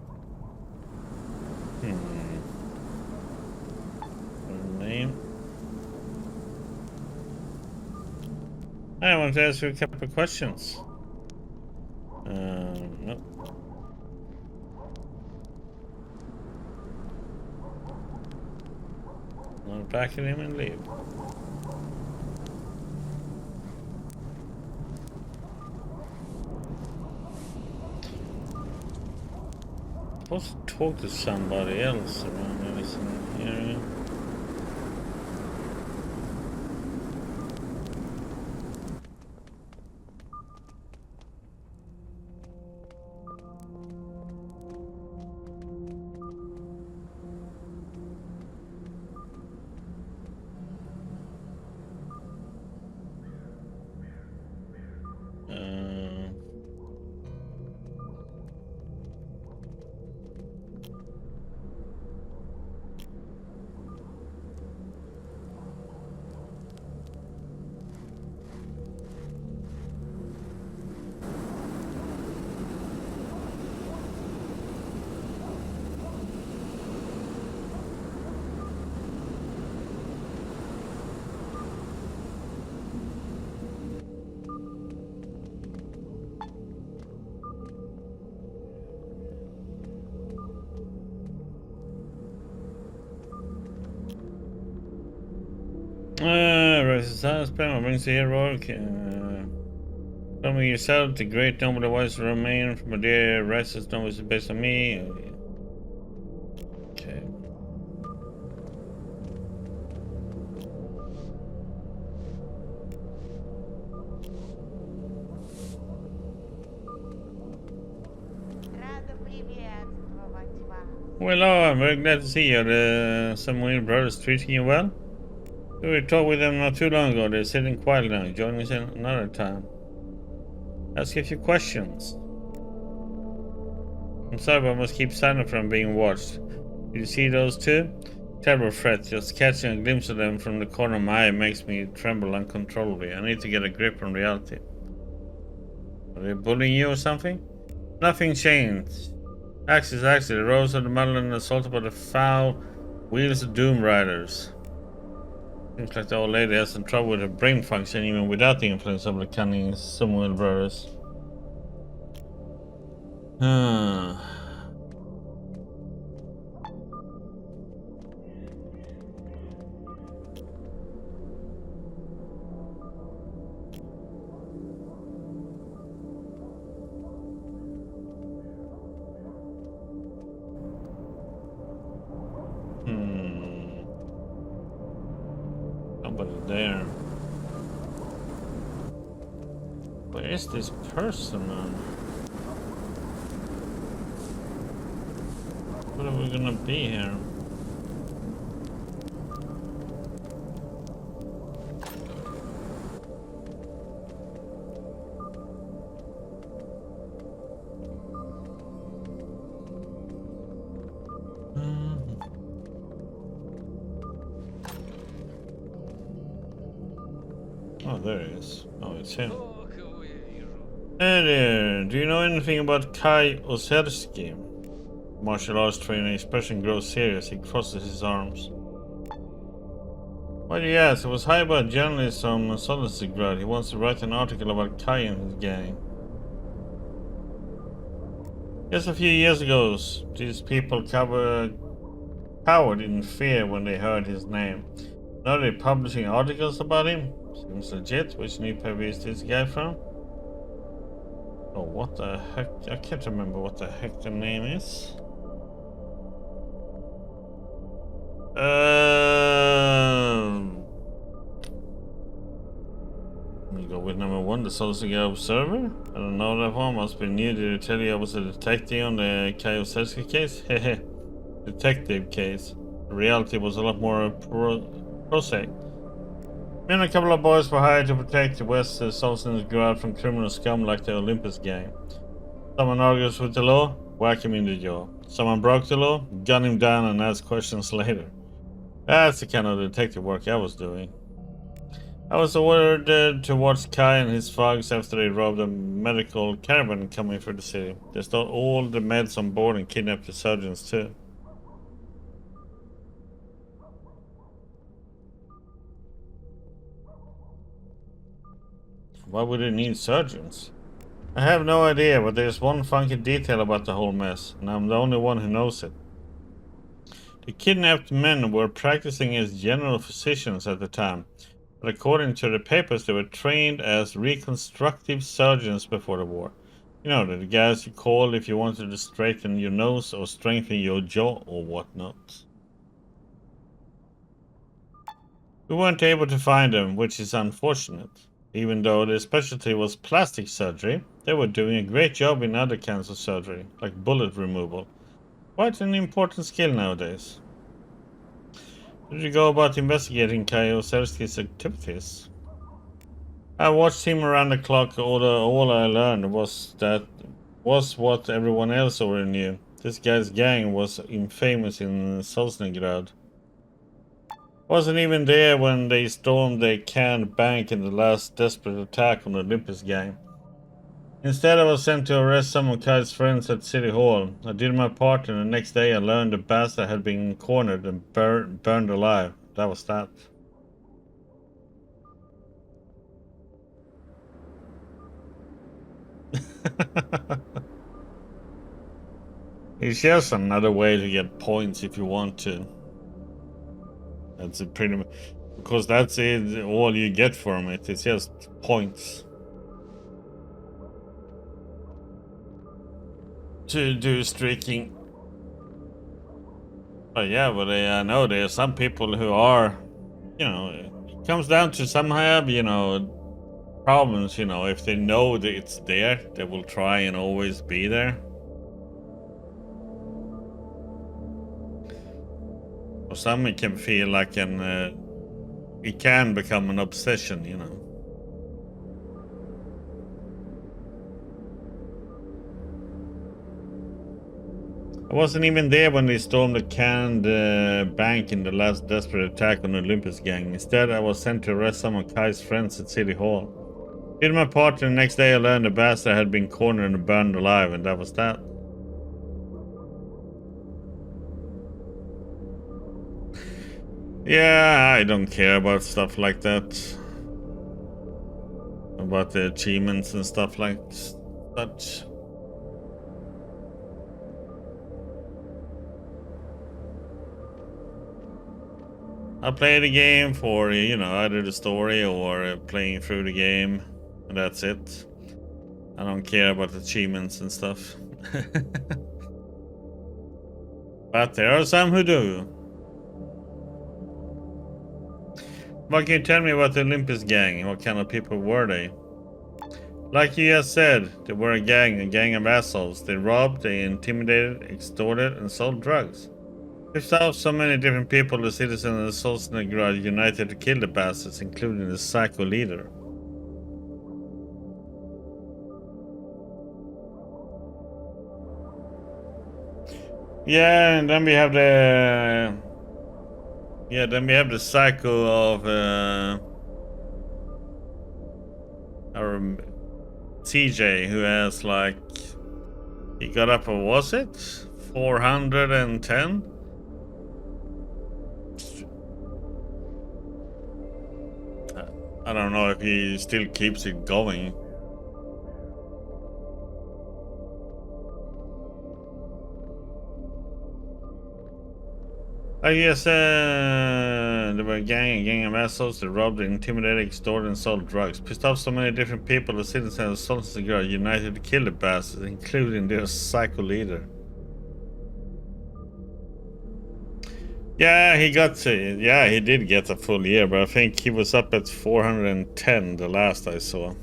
S1: Name. I want to ask you a couple of questions. Nope. I'll back at him and leave. Supposed to talk to somebody else around this area. versus us, Prema brings the hero. Tell me yourself, the great noble that was remain from a dear restless noble is based on me. Okay.
S3: Рада приветствовать вас.
S1: Well, I'm very glad to see you. The Samuel brothers treating you well. We talked with them not too long ago. They're sitting quietly now. Join us another time. Ask a few questions. I'm sorry, but I must keep silent from being watched. Did you see those two? Terrible threats. Just catching a glimpse of them from the corner of my eye makes me tremble uncontrollably. I need to get a grip on reality. Are they bullying you or something? Nothing changed. Axe is axe. The rose of the muddle and assaulted by the foul wheels of doom riders. Seems like the old lady has some trouble with her brain function even without the influence of the cunning Samuel brothers. Somebody there. Where is this person, man? What are we gonna be here? Oh, there it is. Oh, it's him.
S2: О, кого я вижу.
S1: Hey there, do you know anything about Kai Osersky? Martial arts trainer, expression grows serious. He crosses his arms. Why do you ask? It was hired by a journalist from Trudograd. He wants to write an article about Kai and his gang. Just a few years ago, these people cowered in fear when they heard his name. Now they're publishing articles about him. Seems legit. Which newspaper is this guy from? Oh, what the heck? I can't remember what the heck the name is. Let me go with number one, the Solstice Observer. I don't know that one. Must be new. Did I tell you I was a detective on the Kyosersky case? Hehe. Detective case. The reality was a lot more prosaic. Me and a couple of boys were hired to protect the West Solstice from criminal scum like the Olympus gang. Someone argues with the law, whack him in the jaw. Someone broke the law, gun him down and ask questions later. That's the kind of detective work I was doing. I was ordered to watch Kai and his thugs after they robbed a medical caravan coming through the city. They stole all the meds on board and kidnapped the surgeons too. Why would they need surgeons? I have no idea, but there's one funky detail about the whole mess, and I'm the only one who knows it. The kidnapped men were practicing as general physicians at the time, but according to the papers they were trained as reconstructive surgeons before the war. You know, the guys you called if you wanted to straighten your nose or strengthen your jaw or whatnot. We weren't able to find them, which is unfortunate. Even though their specialty was plastic surgery, they were doing a great job in other kinds of surgery, like bullet removal. Quite an important skill nowadays. Did you go about investigating Kai Osersky's activities? I watched him around the clock. All I learned was what everyone else already knew. This guy's gang was infamous in Solstice. Wasn't even there when they stormed the canned bank in the last desperate attack on the Olympus gang. Instead, I was sent to arrest some of Kai's friends at City Hall. I did my part, and the next day I learned the bastard had been cornered and burned alive. That was that. It's just another way to get points if you want to. That's a pretty much. Because that's it, all you get from it. It's just points to do streaking. But yeah, but I know there are some people who are, you know, it comes down to some have, you know, problems, you know, if they know that it's there, they will try and always be there. For some, it can feel like it can become an obsession, you know. I wasn't even there when they stormed the canned bank in the last desperate attack on the Olympus gang. Instead, I was sent to arrest some of Kai's friends at City Hall. Did my part, and the next day I learned the bastard had been cornered and burned alive, and that was that. Yeah, I don't care about stuff like that. About the achievements and stuff like such. I play the game for, you know, either the story or playing through the game, and that's it. I don't care about achievements and stuff. But there are some who do. What can you tell me about the Olympus gang? What kind of people were they? Like you just said, they were a gang of assholes. They robbed, they intimidated, extorted, and sold drugs. Pissed off so many different people, the citizens of Trudograd united to kill the bastards, including the psycho leader. Yeah, and then we have the... Yeah, then we have the psycho of our TJ, who has like... He got up, what was it? 410? I don't know if he still keeps it going. I guess there were a gang of assholes that robbed, intimidated, extorted, and sold drugs. Pissed off so many different people, the citizens of Trudograd united to kill the bastards, including their psycho leader. Yeah, he did get a full year, but I think he was up at 410 the last I saw.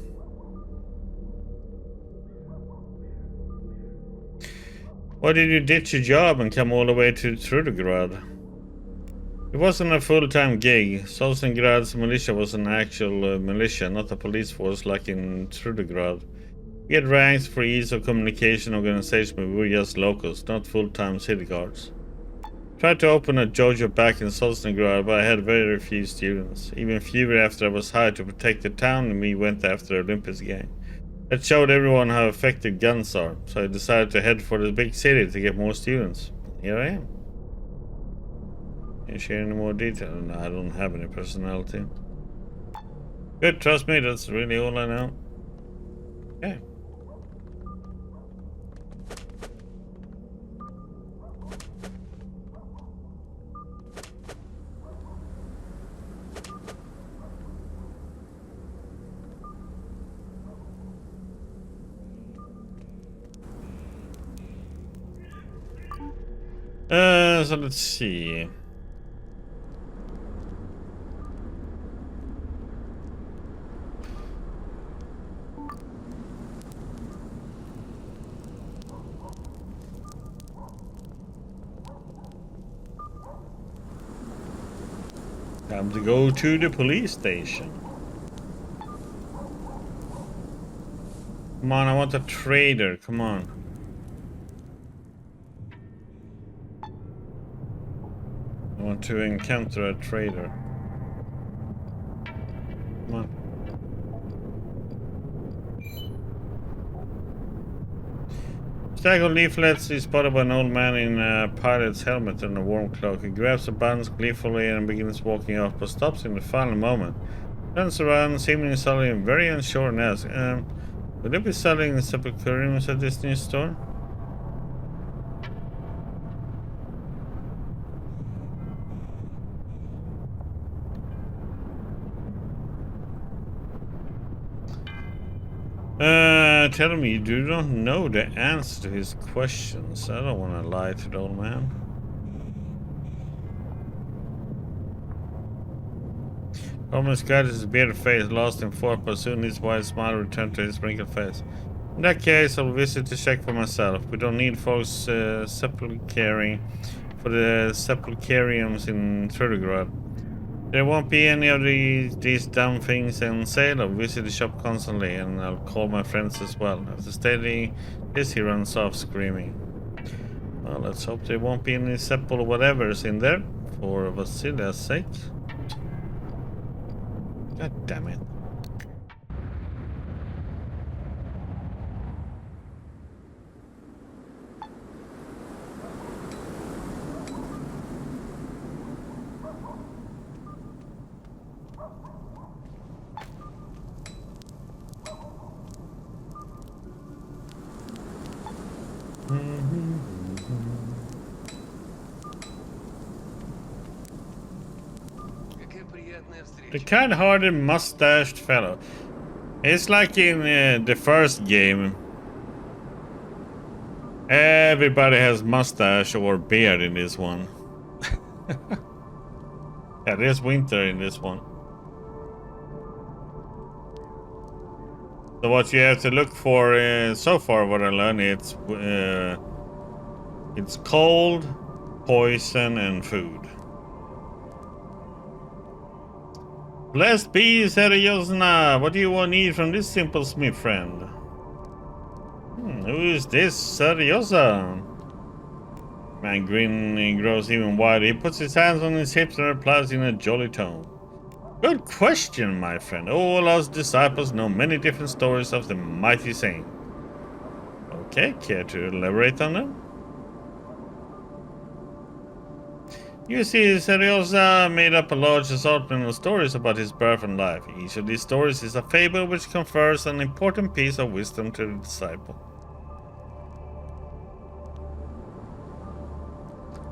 S1: Why did you ditch your job and come all the way to Trudograd? It wasn't a full-time gig. Trudograd's militia was an actual militia, not a police force like in Trudograd. We had ranks for ease of communication organization, but we were just locals, not full-time city guards. Tried to open a dojo back in Trudograd, but I had very few students. Even fewer after I was hired to protect the town, and we went after the Olympus gang. That showed everyone how effective guns are, so I decided to head for the big city to get more students. Here I am. Can you share any more detail? No, I don't have any personality. Good, trust me, that's really all I know. Okay. So let's see. Time to go to the police station. Come on, I want a trader. Come on. I want to encounter a trader. Come on. Stack of leaflets is spotted by an old man in a pilot's helmet and a warm cloak. He grabs the buttons gleefully and begins walking off, but stops in the final moment. Turns around, seemingly suddenly and very unsure, and asks, will they be selling the sepulchriums at this new store? Tell me you do not know the answer to his questions. I don't want to lie to the old man. Roman's guide his bearded face, lost in thought, but soon his wide smile returned to his wrinkled face. In that case, I'll visit to check for myself. We don't need folks sepulchering for the sepulchariums in Trudograd. There won't be any of these dumb things on sale. I'll visit the shop constantly, and I'll call my friends as well. After stating this, he runs off screaming. Well, let's hope there won't be any sepul whatever's in there, for Vasilia's sake. God damn it.
S2: Какая приятная встреча.
S1: The kind-hearted mustached fellow. It's like in the first game. Everybody has mustache or beard in this one. Yeah, there's winter in this one. So what you have to look for, so far what I learned, it's cold, poison, and food. Blessed be Seriosna. What do you need from this simple smith friend? Who is this Seriosa? Man grin grows even wider. He puts his hands on his hips and replies in a jolly tone. Good question, my friend. All us disciples know many different stories of the mighty saint. Okay, care to elaborate on them? You see, Seriosa made up a large assortment of stories about his birth and life. Each of these stories is a fable which confers an important piece of wisdom to the disciple.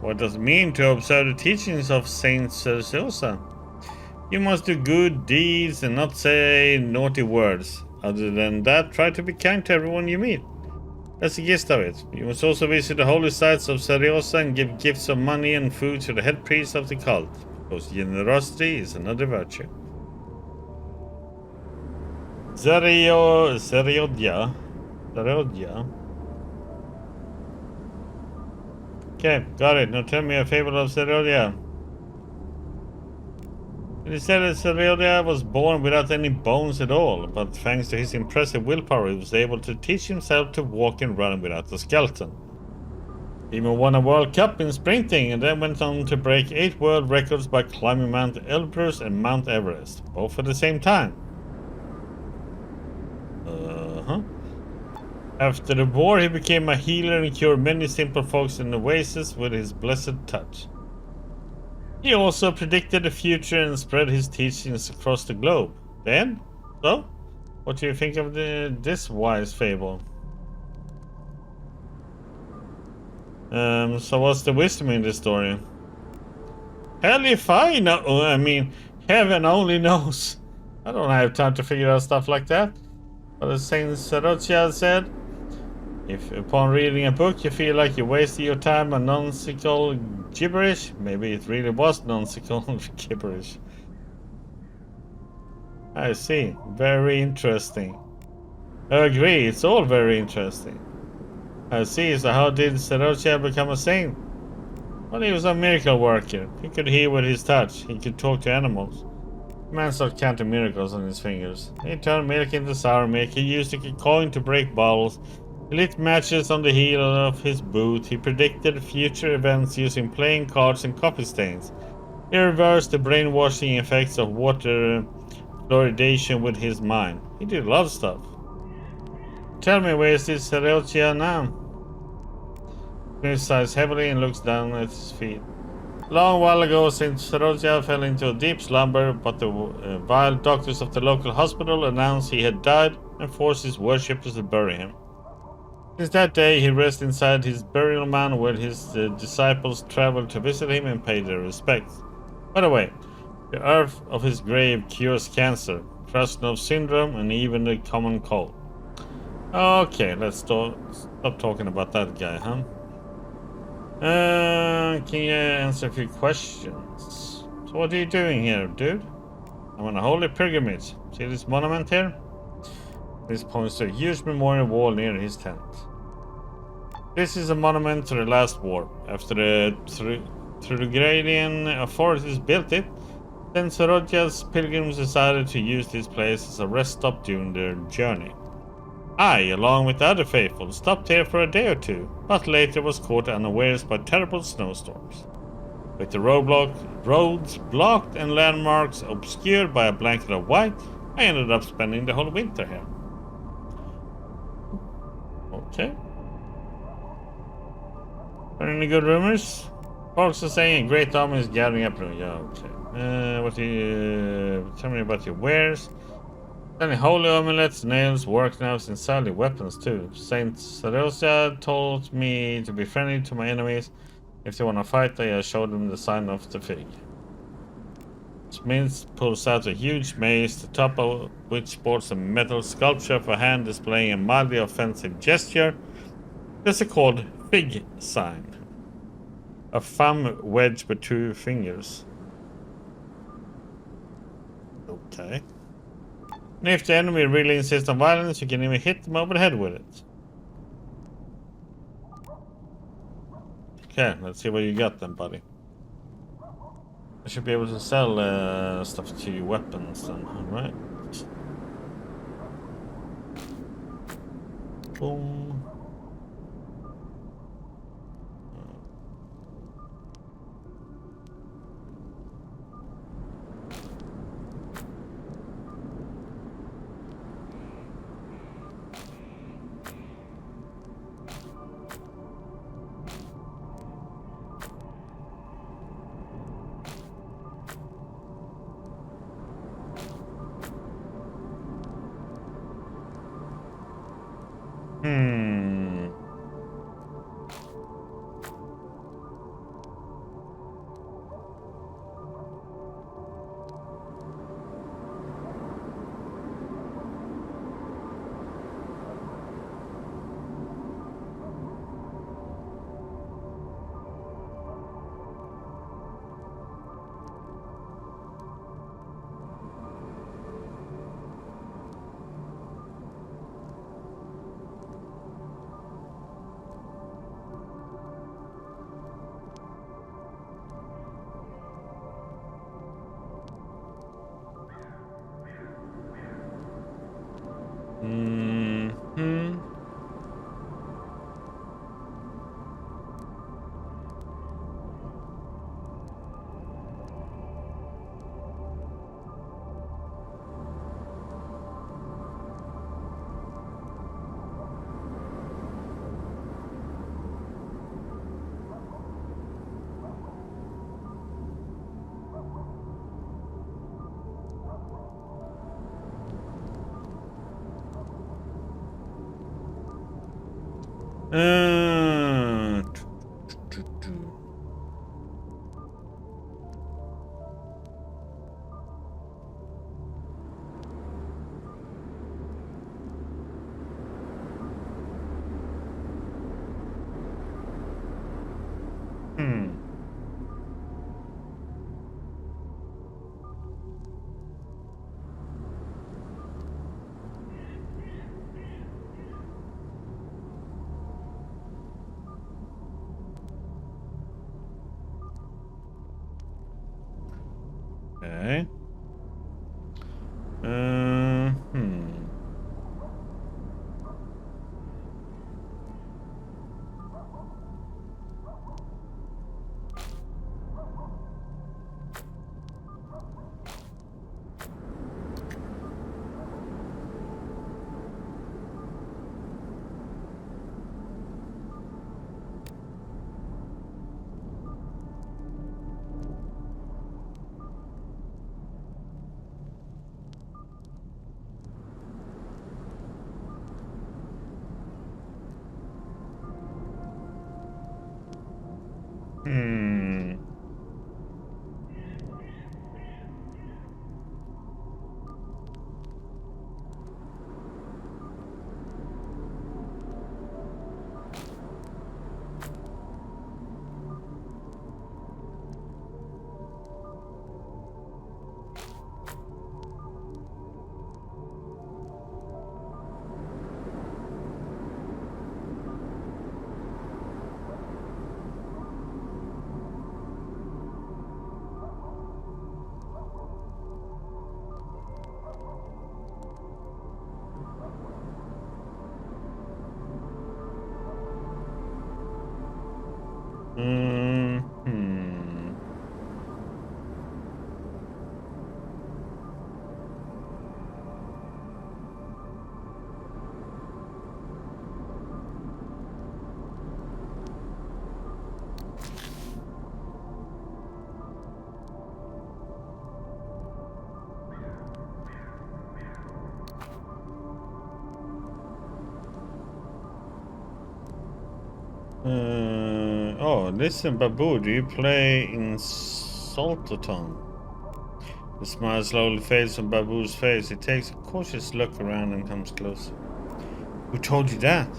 S1: What does it mean to observe the teachings of Saint Seriosa? You must do good deeds and not say naughty words. Other than that, try to be kind to everyone you meet. That's the gist of it. You must also visit the holy sites of Seriosa and give gifts of money and food to the head priest of the cult, because generosity is another virtue. Seriodia. Okay, got it. Now tell me a fable of Seriodia. He said that Seriodia was born without any bones at all, but thanks to his impressive willpower, he was able to teach himself to walk and run without a skeleton. He even won a World Cup in sprinting and then went on to break 8 world records by climbing Mount Elbrus and Mount Everest, both at the same time. After the war, he became a healer and cured many simple folks in the oasis with his blessed touch. He also predicted the future and spread his teachings across the globe. Then, so, what do you think of this wise fable? So what's the wisdom in this story? Hell if I know. I mean, heaven only knows. I don't have time to figure out stuff like that. But as Saint Serotsia said, if upon reading a book you feel like you wasted your time on nonsensical gibberish, maybe it really was nonsensical gibberish. I see. Very interesting. I agree, it's all very interesting. I see, so how did Serotsia become a saint? Well, he was a miracle worker. He could heal with his touch. He could talk to animals. The man started counting miracles on his fingers. He turned milk into sour milk. He used a coin to break bottles. He lit matches on the heel of his boot. He predicted future events using playing cards and coffee stains. He reversed the brainwashing effects of water fluoridation with his mind. He did a lot of stuff. Tell me, where is this Serotsia now? He sighs heavily and looks down at his feet. A long while ago, Saint Serotsia fell into a deep slumber, but the vile doctors of the local hospital announced he had died and forced his worshippers to bury him. Since that day, he rests inside his burial mound where his disciples travel to visit him and pay their respects. By the way, the earth of his grave cures cancer, Krasnov syndrome, and even the common cold. Okay, let's stop talking about that guy, huh? Can you answer a few questions? So what are you doing here, dude? I'm on a holy pilgrimage. See this monument here? This points to a huge memorial wall near his tent. This is a monument to the last war. After the Trugradian authorities built it, then Soroja's pilgrims decided to use this place as a rest stop during their journey. I, along with the other faithful, stopped here for a day or two, but later was caught unawares by terrible snowstorms. With the roads blocked and landmarks obscured by a blanket of white, I ended up spending the whole winter here. Okay. Are any good rumors? Folks are saying a great army is gathering up. Yeah, okay. What do you tell me about your wares? Selling holy amulets, nails, work knives, and sadly weapons too. Saint Sarosia told me to be friendly to my enemies. If they want to fight, I show them the sign of the fig. Smith pulls out a huge mace, the top of which sports a metal sculpture of a hand displaying a mildly offensive gesture. This is called fig sign. A thumb wedged with two fingers. Okay. And if the enemy really insists on violence, you can even hit them over the head with it. Okay, let's see what you got then, buddy. I should be able to sell stuff to you, weapons then, alright? Boom. Uh, hmm. Okay. Hmm. Hmm. Hmm. Oh, listen, Babu, do you play in Saltaton? The smile slowly fades from Babu's face. He takes a cautious look around and comes close. Who told you that?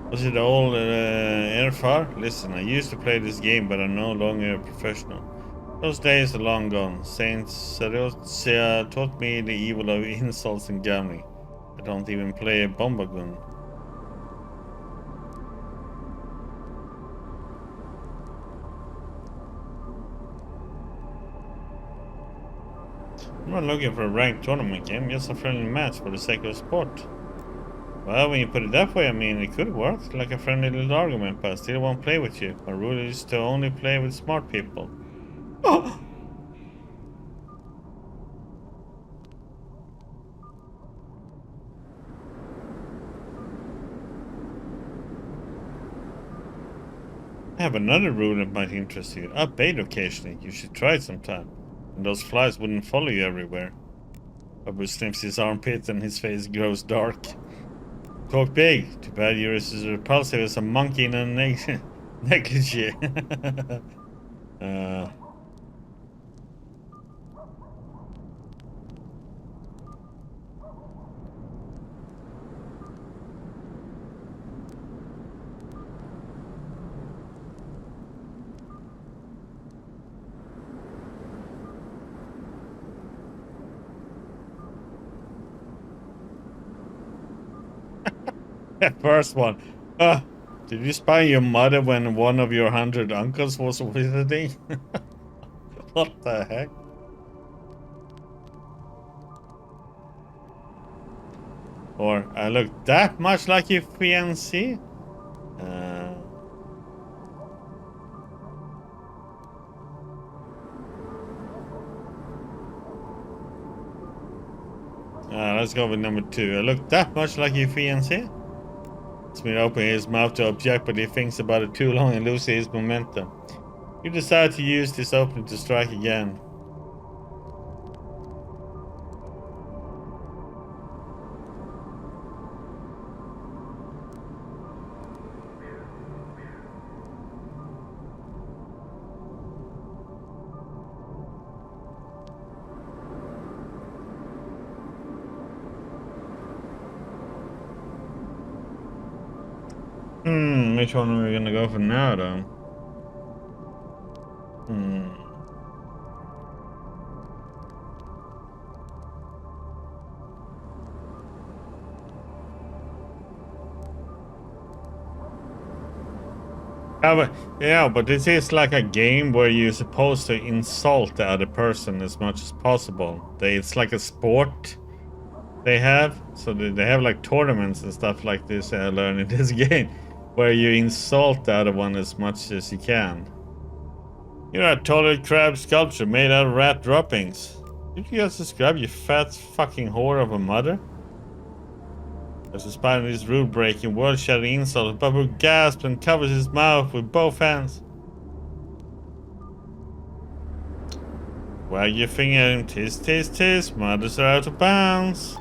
S1: Was it old Erfar? Listen, I used to play this game, but I'm no longer a professional. Those days are long gone. Saint Sarosia taught me the evil of insults and gambling. I don't even play a bomba gun. I'm not looking for a ranked tournament game, just a friendly match for the sake of sport. Well, when you put it that way, I mean, it could work like a friendly little argument, but I still won't play with you. My rule is to only play with smart people. Oh! I have another rule that might interest you. I bait occasionally. You should try it sometime. And those flies wouldn't follow you everywhere. Babu sniffs his armpit and his face grows dark. Talk big. Too bad you're as repulsive as a monkey in a negligee. First one. Did you spy your mother when one of your 100 uncles was visiting? What the heck? Or I look that much like your fiancé? Let's go with number 2. I look that much like your fiancé? Smith opened his mouth to object, but he thinks about it too long and loses his momentum. You decide to use this opening to strike again. Which one are we gonna go for now, though? But this is like a game where you're supposed to insult the other person as much as possible. It's like a sport they have. So they have like tournaments and stuff like this I learned in this game, where you insult the other one as much as you can. You're a toilet crab sculpture made out of rat droppings. Did you just describe your fat fucking whore of a mother? As a spite of this rule-breaking, world-shattering insult, Babu gasps and covers his mouth with both hands. Wag your finger at him. Tis, tis, tis. Mothers are out of bounds.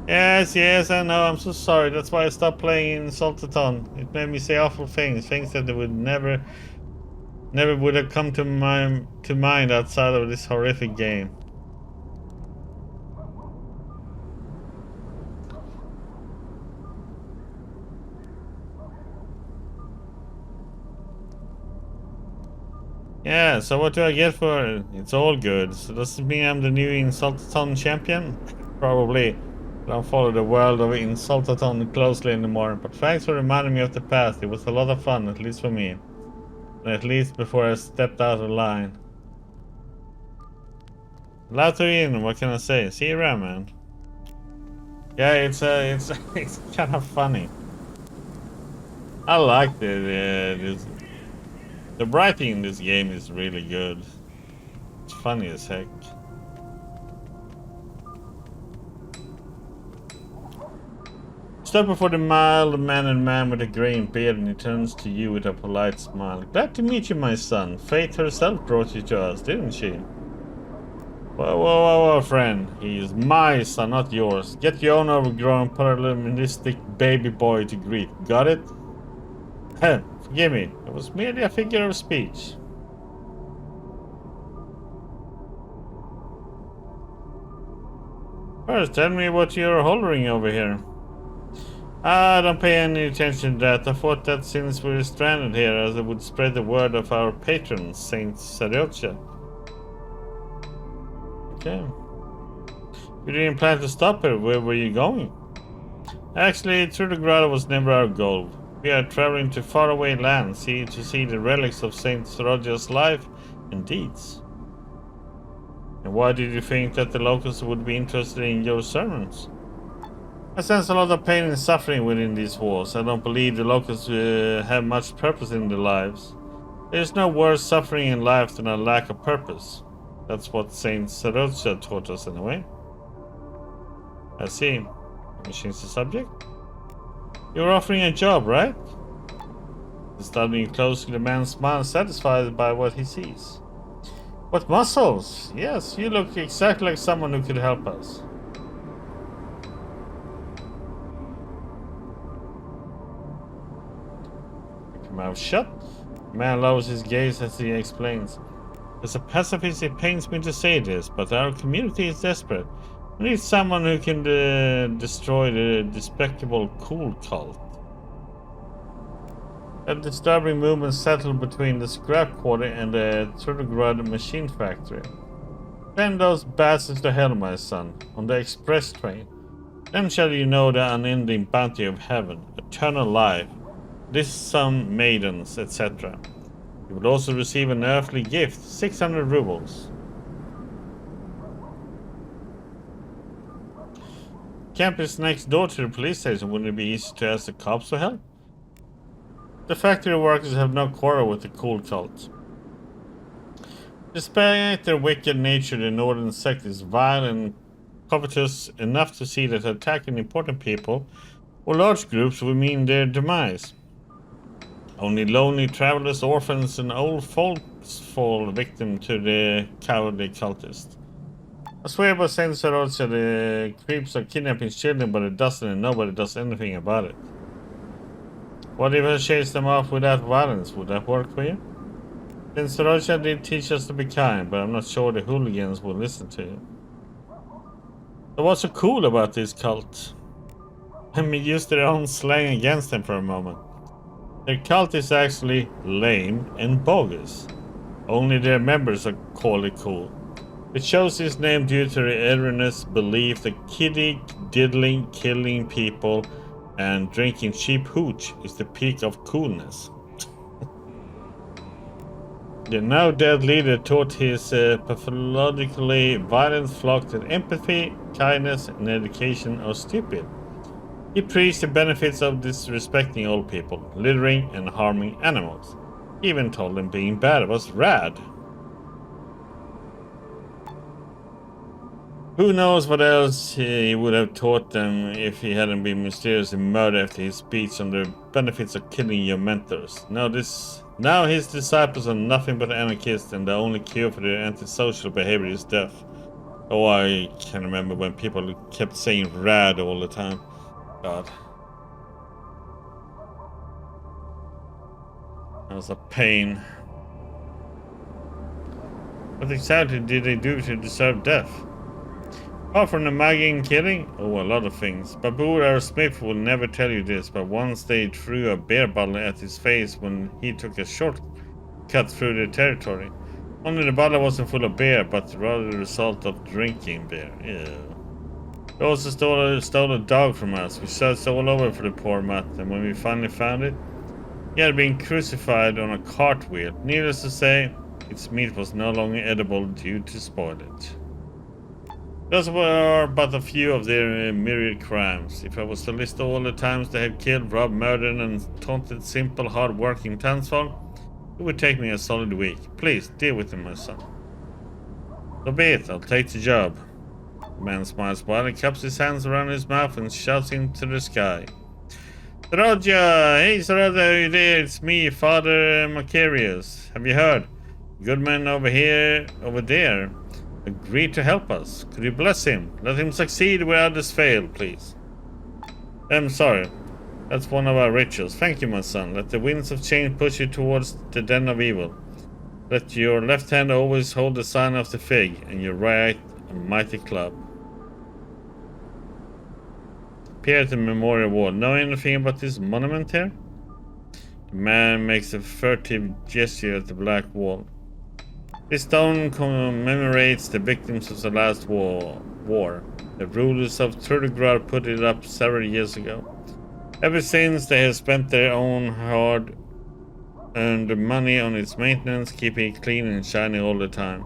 S1: Yes, I know. I'm so sorry. That's why I stopped playing in Saltaton. It made me say awful things that would never would have come to mind outside of this horrific game. Yeah, so what do I get for it? It's all good. So does it mean I'm the new Insultaton champion? Probably. I don't follow the world of Insultaton closely anymore, but thanks for reminding me of the past. It was a lot of fun, at least for me. And at least before I stepped out of line. Laterin, what can I say? See you around, man. Yeah, it's it's kind of funny. I like this. The writing in this game is really good. It's funny as heck. Stop before the mild-mannered man with a grey beard, and he turns to you with a polite smile. Glad to meet you, my son. Fate herself brought you to us, didn't she? Whoa, friend. He is my son, not yours. Get your own overgrown, paternalistic baby boy to greet. Got it? Forgive me. It was merely a figure of speech. First, tell me what you're holding over here. Don't pay any attention to that. I thought that since we were stranded here, as it would spread the word of our patron, Saint Sariocha. Okay. You didn't plan to stop here. Where were you going? Actually, Trudograd was never our goal. We are traveling to faraway lands to see the relics of Saint Sariocha's life and deeds. And why did you think that the locals would be interested in your sermons? I sense a lot of pain and suffering within these walls. I don't believe the locals have much purpose in their lives. There is no worse suffering in life than a lack of purpose. That's what Saint Sariocha taught us anyway. I see. Let me change the subject. You're offering a job, right? Studying closely, the man smiles, satisfied by what he sees. What muscles? Yes, you look exactly like someone who could help us. Mouth shut. The man lowers his gaze as he explains. As a pacifist, it pains me to say this, but our community is desperate. We need someone who can destroy the despicable cool cult. A disturbing movement settled between the scrap quarter and the Trudograd machine factory. Send those bastards to hell, my son, on the express train. Then shall you know the unending bounty of heaven, eternal life, this some maidens, etc. You will also receive an earthly gift, 600 rubles. Camp is next door to the police station. Wouldn't it be easy to ask the cops for help? The factory workers have no quarrel with the cool cult. Despite their wicked nature, the northern sect is vile and covetous enough to see that attacking important people or large groups would mean their demise. Only lonely travelers, orphans, and old folks fall victim to the cowardly cultist. I swear by Saint Sariocha, the creeps are kidnapping children by the dozen and nobody does anything about it. What if I chase them off without violence? Would that work for you? Saint Sariocha did teach us to be kind, but I'm not sure the hooligans will listen to you. So what's so cool about this cult? Let me use their own slang against them for a moment. Their cult is actually lame and bogus. Only their members call it cool. It chose its name due to the erroneous belief that kidding, diddling, killing people, and drinking cheap hooch is the peak of coolness. The now dead leader taught his pathologically violent flock that empathy, kindness, and education are stupid. He preached the benefits of disrespecting old people, littering, and harming animals. He even told them being bad was rad. Who knows what else he would have taught them if he hadn't been mysteriously murdered after his speech on the benefits of killing your mentors. Now his disciples are nothing but anarchists, and the only cure for their antisocial behavior is death. Oh, I can remember when people kept saying rad all the time. God. That was a pain. What exactly did they do to deserve death? Apart from the mugging and killing? Oh, a lot of things. Babu, our smith, will never tell you this, but once they threw a beer bottle at his face when he took a shortcut through the territory. Only the bottle wasn't full of beer, but rather the result of drinking beer. Ew. They also stole a dog from us. We searched all over for the poor mutt, and when we finally found it, he had been crucified on a cartwheel. Needless to say, its meat was no longer edible due to spoilage. Those were but a few of their myriad crimes. If I was to list all the times they had killed, robbed, murdered, and taunted simple, hard-working townsfolk, It would take me a solid week. Please, deal with him, my son. So be it, I'll take the job. The man smiles widely, cups his hands around his mouth and shouts into the sky. Saroja! Hey Saroja, are you there? It's me, Father Macarius. Have you heard? Good man over there, agreed to help us. Could you bless him? Let him succeed where others fail, please. I'm sorry. That's one of our rituals. Thank you, my son. Let the winds of change push you towards the den of evil. Let your left hand always hold the sign of the fig, and your right a mighty club. Appear at the memorial wall. Know anything about this monument here? The man makes a furtive gesture at the black wall. This stone commemorates the victims of the last war. The rulers of Trudograd put it up several years ago. Ever since, they have spent their own hard-earned money on its maintenance, keeping it clean and shiny all the time.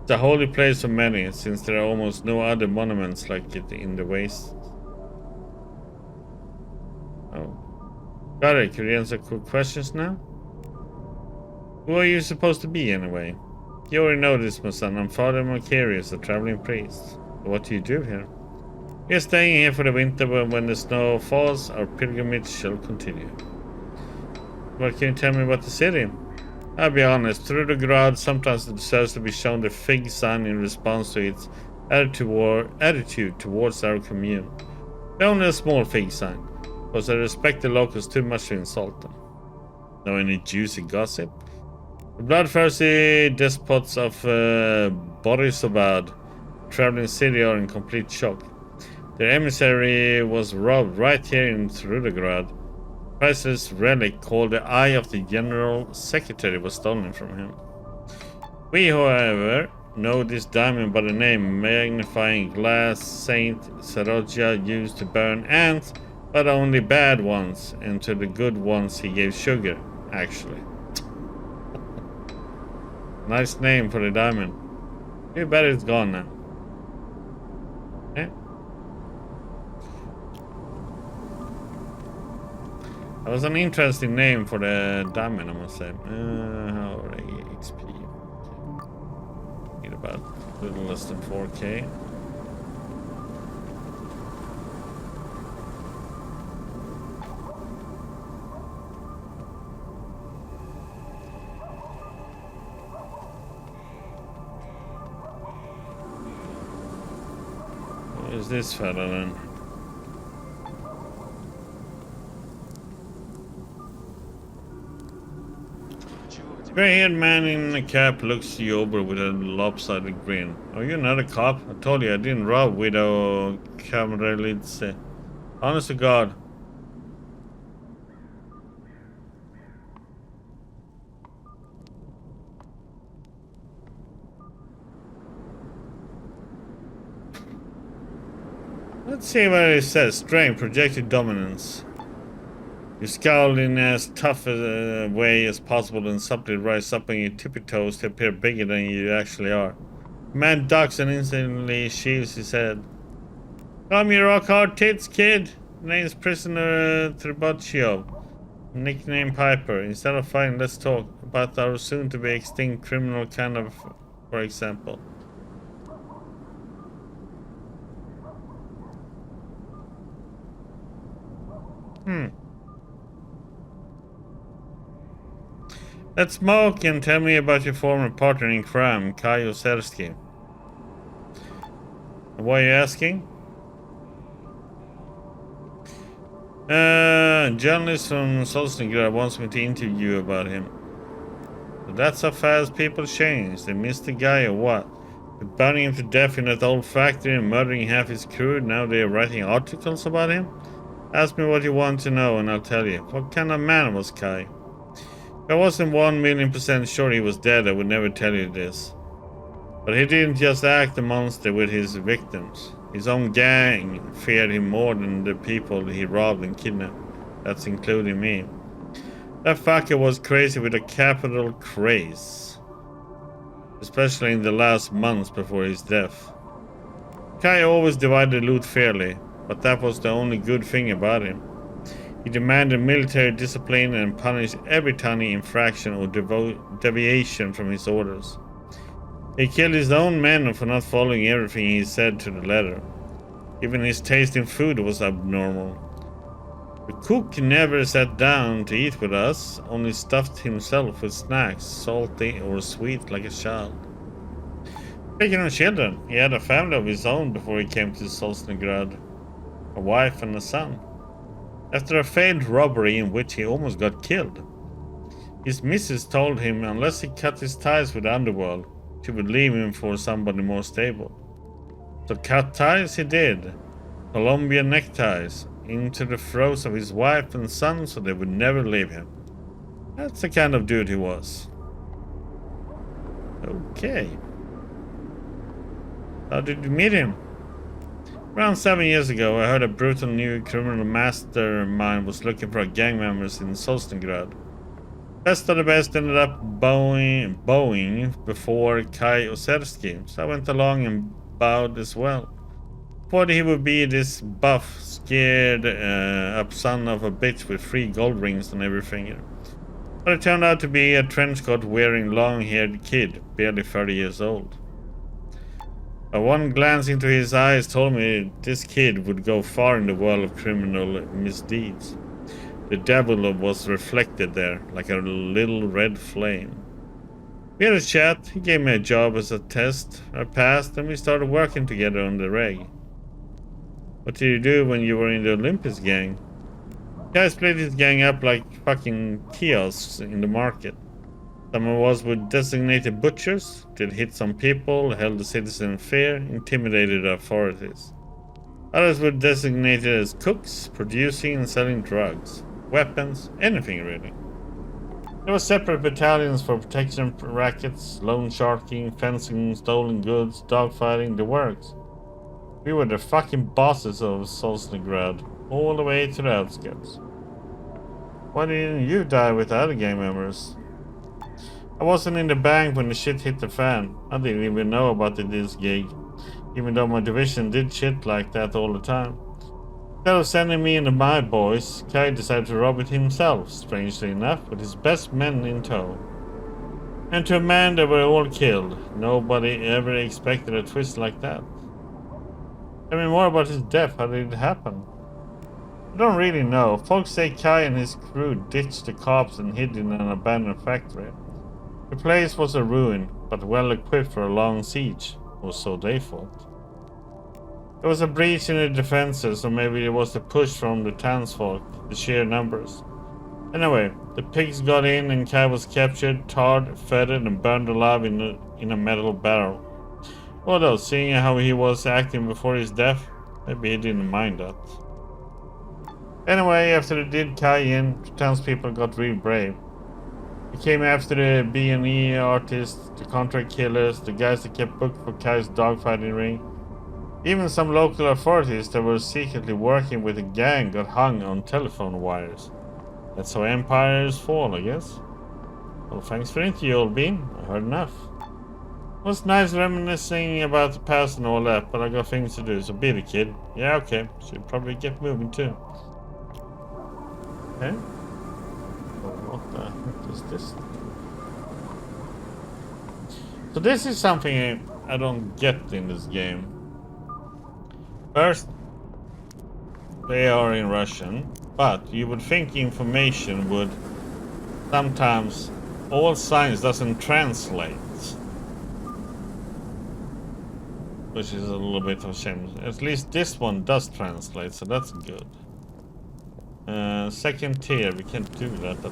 S1: It's a holy place for many, since there are almost no other monuments like it in the wastes. Oh. Got it. Could you answer quick questions now? Who are you supposed to be, anyway? You already know this, my son. I'm Father Macarius, a traveling priest. What do you do here? We are staying here for the winter, but when the snow falls, our pilgrimage shall continue. What can you tell me about the city? I'll be honest, Trudograd sometimes deserves to be shown the fig sign in response to its attitude towards our commune. Only a small fig sign, because I respect the locals too much to insult them. Know any juicy gossip? The bloodthirsty despots of Borisovod, traveling city, are in complete shock. Their emissary was robbed right here in Trudograd. Priceless relic called the Eye of the General Secretary was stolen from him. We, however, know this diamond by the name Magnifying Glass Saint Saroja used to burn ants, but only bad ones, and to the good ones he gave sugar, actually. Nice name for the diamond. You bet it's gone now. Okay. That was an interesting name for the diamond, I must say. How are they? XP. Need about a little less than 4k. What is this fella then? Gray-haired man in a cap looks you over with a lopsided grin. Oh, you're not a cop? I told you I didn't rob Widow Kamerelidze. Honest to God. Let's see what it says. Strength, projected dominance. You scowl in as tough a way as possible and subtly rise up on your tippy toes to appear bigger than you actually are. The man ducks and instantly shields his head. Come, you rock hard tits, kid. Name's Prisoner Tribocchio, nickname Piper. Instead of fighting, let's talk about our soon-to-be extinct criminal kind of, for example. Let's smoke and tell me about your former partner in crime, Kayo Sersky. Why are you asking? Journalist from Solzhenitsyn wants me to interview you about him. So that's how fast people change. They missed the guy or what? They're burning him to death in that old factory and murdering half his crew. Now they're writing articles about him? Ask me what you want to know and I'll tell you. What kind of man was Kai? If I wasn't 1,000,000% sure he was dead, I would never tell you this. But he didn't just act a monster with his victims. His own gang feared him more than the people he robbed and kidnapped. That's including me. That fucker was crazy with a capital craze. Especially in the last months before his death. Kai always divided loot fairly, but that was the only good thing about him. He demanded military discipline and punished every tiny infraction or deviation from his orders. He killed his own men for not following everything he said to the letter. Even his taste in food was abnormal. The cook never sat down to eat with us, only stuffed himself with snacks, salty or sweet like a child. Speaking of children, he had a family of his own before he came to Solzhenitsyn, a wife and a son. After a failed robbery in which he almost got killed, his missus told him unless he cut his ties with the underworld, she would leave him for somebody more stable. So cut ties he did, Colombian neckties, into the throats of his wife and son so they would never leave him. That's the kind of dude he was. Okay. How did you meet him? Around 7 years ago, I heard a brutal new criminal mastermind was looking for gang members in Solzhenitsyn. Best of the best ended up bowing before Kai Osersky, so I went along and bowed as well. Thought he would be this buff, scared up son of a bitch with 3 gold rings on every finger. But it turned out to be a trenchcoat wearing long-haired kid, barely 30 years old. But one glance into his eyes told me this kid would go far in the world of criminal misdeeds. The devil was reflected there, like a little red flame. We had a chat, he gave me a job as a test, I passed, and we started working together on the reg. What did you do when you were in the Olympus gang? Guy split his gang up like fucking kiosks in the market. Some of us were designated butchers, did hit some people, held the citizen in fear, intimidated the authorities. Others were designated as cooks, producing and selling drugs, weapons, anything really. There were separate battalions for protection rackets, loan sharking, fencing, stolen goods, dogfighting, the works. We were the fucking bosses of Solzhenitsyn, all the way to the outskirts. Why didn't you die with the other gang members? I wasn't in the bank when the shit hit the fan. I didn't even know about this gig, even though my division did shit like that all the time. Instead of sending me and my boys, Kai decided to rob it himself, strangely enough, with his best men in tow. And to a man they were all killed. Nobody ever expected a twist like that. Tell me more about his death. How did it happen? I don't really know. Folks say Kai and his crew ditched the cops and hid in an abandoned factory. The place was a ruin, but well equipped for a long siege, or so they thought. There was a breach in the defenses, or maybe it was the push from the townsfolk, the sheer numbers. Anyway, the pigs got in and Kai was captured, tarred, feathered, and burned alive in a metal barrel. Although, seeing how he was acting before his death, maybe he didn't mind that. Anyway, after they did Kai in, the townspeople got real brave. They came after the B&E artists, the contract killers, the guys that kept booked for Kai's dogfighting ring. Even some local authorities that were secretly working with the gang got hung on telephone wires. That's how empires fall, I guess. Well, thanks for the interview, old bean. I heard enough. It was nice reminiscing about the past and all that, but I got things to do, so beat it, kid. Yeah, okay. Should probably get moving too. Okay. What the heck is this? So this is something I don't get in this game. First, they are in Russian, but you would think information would sometimes, all signs doesn't translate. Which is a little bit of a shame. At least this one does translate, so that's good. Second tier, we can't do that, I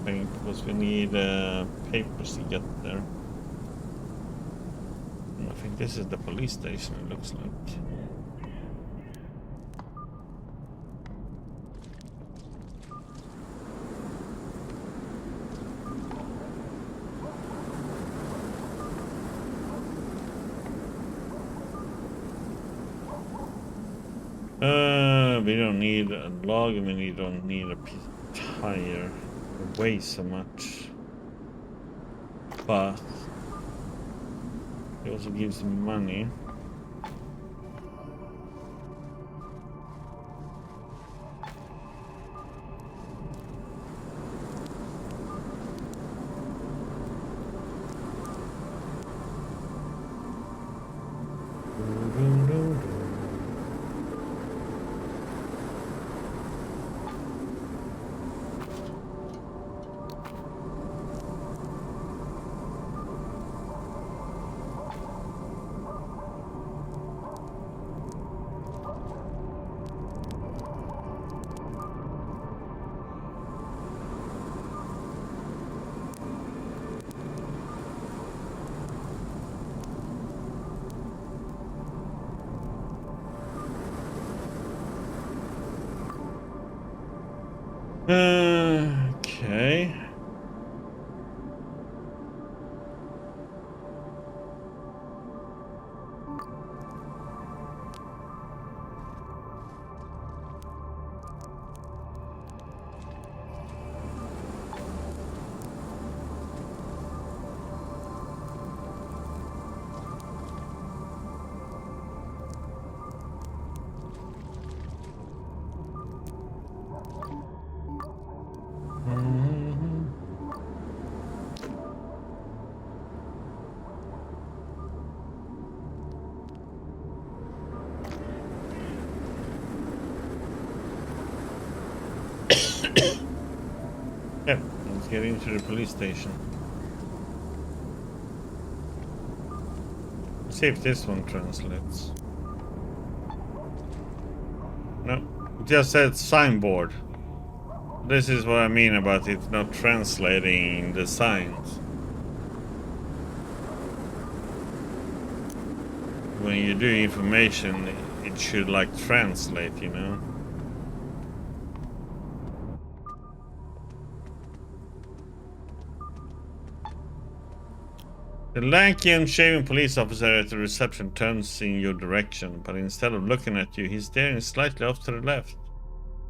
S1: think, because we need papers to get there. And I think this is the police station, it looks like. We don't need a log, and we don't need a piece of tire. It weighs so much. But it also gives money. Okay. Yeah, let's get into the police station. See if this one translates. No, it just said signboard. This is what I mean about it not translating the signs. When you do information, it should like translate, you know? The lanky and shaven police officer at the reception turns in your direction, but instead of looking at you, he's staring slightly off to the left.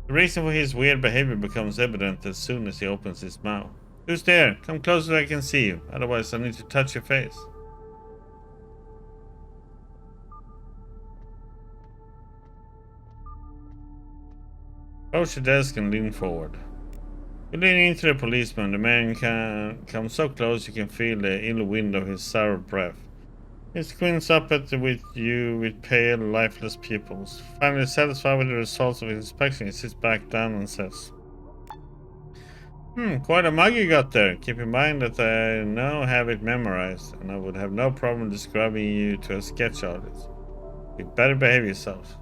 S1: The reason for his weird behavior becomes evident as soon as he opens his mouth. Who's there? Come closer so I can see you, otherwise I need to touch your face. Approach the desk and lean forward. You lean into the policeman. The man can come so close you can feel the ill wind of his sour breath. He squints up at you with pale, lifeless pupils. Finally satisfied with the results of his inspection, he sits back down and says, quite a mug you got there. Keep in mind that I now have it memorized, and I would have no problem describing you to a sketch artist. You better behave yourself.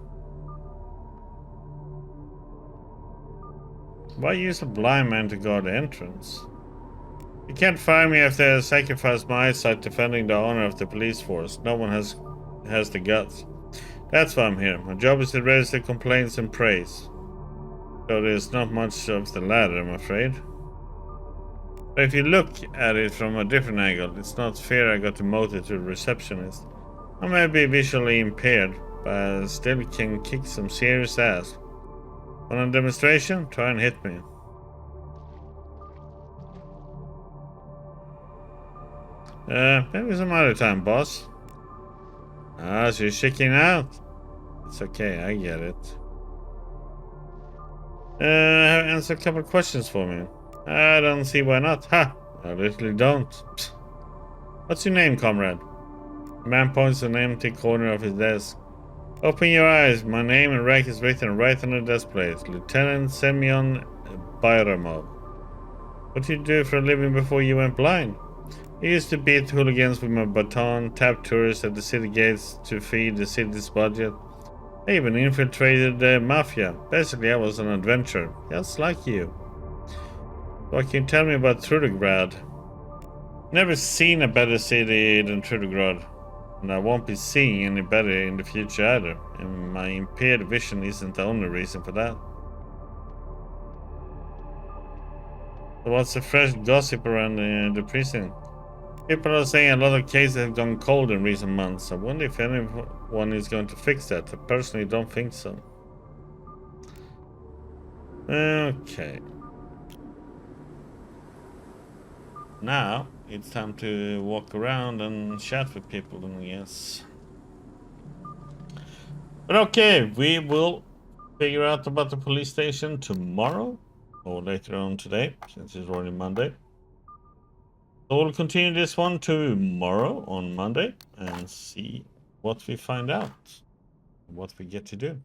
S1: Why use a blind man to guard the entrance? You can't fire me after I sacrificed my eyesight defending the honor of the police force. No one has the guts. That's why I'm here. My job is to register complaints and praise. So there's not much of the latter, I'm afraid. But if you look at it from a different angle, it's not fair I got demoted to a receptionist. I may be visually impaired, but I still can kick some serious ass. On a demonstration, try and hit me. Maybe some other time, boss. Ah, so you're shaking out. It's okay, I get it. Answer a couple of questions for me. I don't see why not. Ha! I literally don't. What's your name, comrade? The man points to an empty corner of his desk. Open your eyes. My name and rank is written right on the desk plate. Lieutenant Semyon Bayramov. What did you do for a living before you went blind? I used to beat hooligans with my baton, tap tourists at the city gates to feed the city's budget. I even infiltrated the mafia. Basically, I was an adventurer, just like you. What can you tell me about Trudograd? Never seen a better city than Trudograd. And I won't be seeing any better in the future either, and my impaired vision isn't the only reason for that. So what's the fresh gossip around the prison? People are saying a lot of cases have gone cold in recent months. I wonder if anyone is going to fix that. I personally don't think so. Okay. Now it's time to walk around and chat with people, I guess. But okay, we will figure out about the police station tomorrow or later on today, since it's already Monday. So we'll continue this one tomorrow on Monday and see what we find out, what we get to do.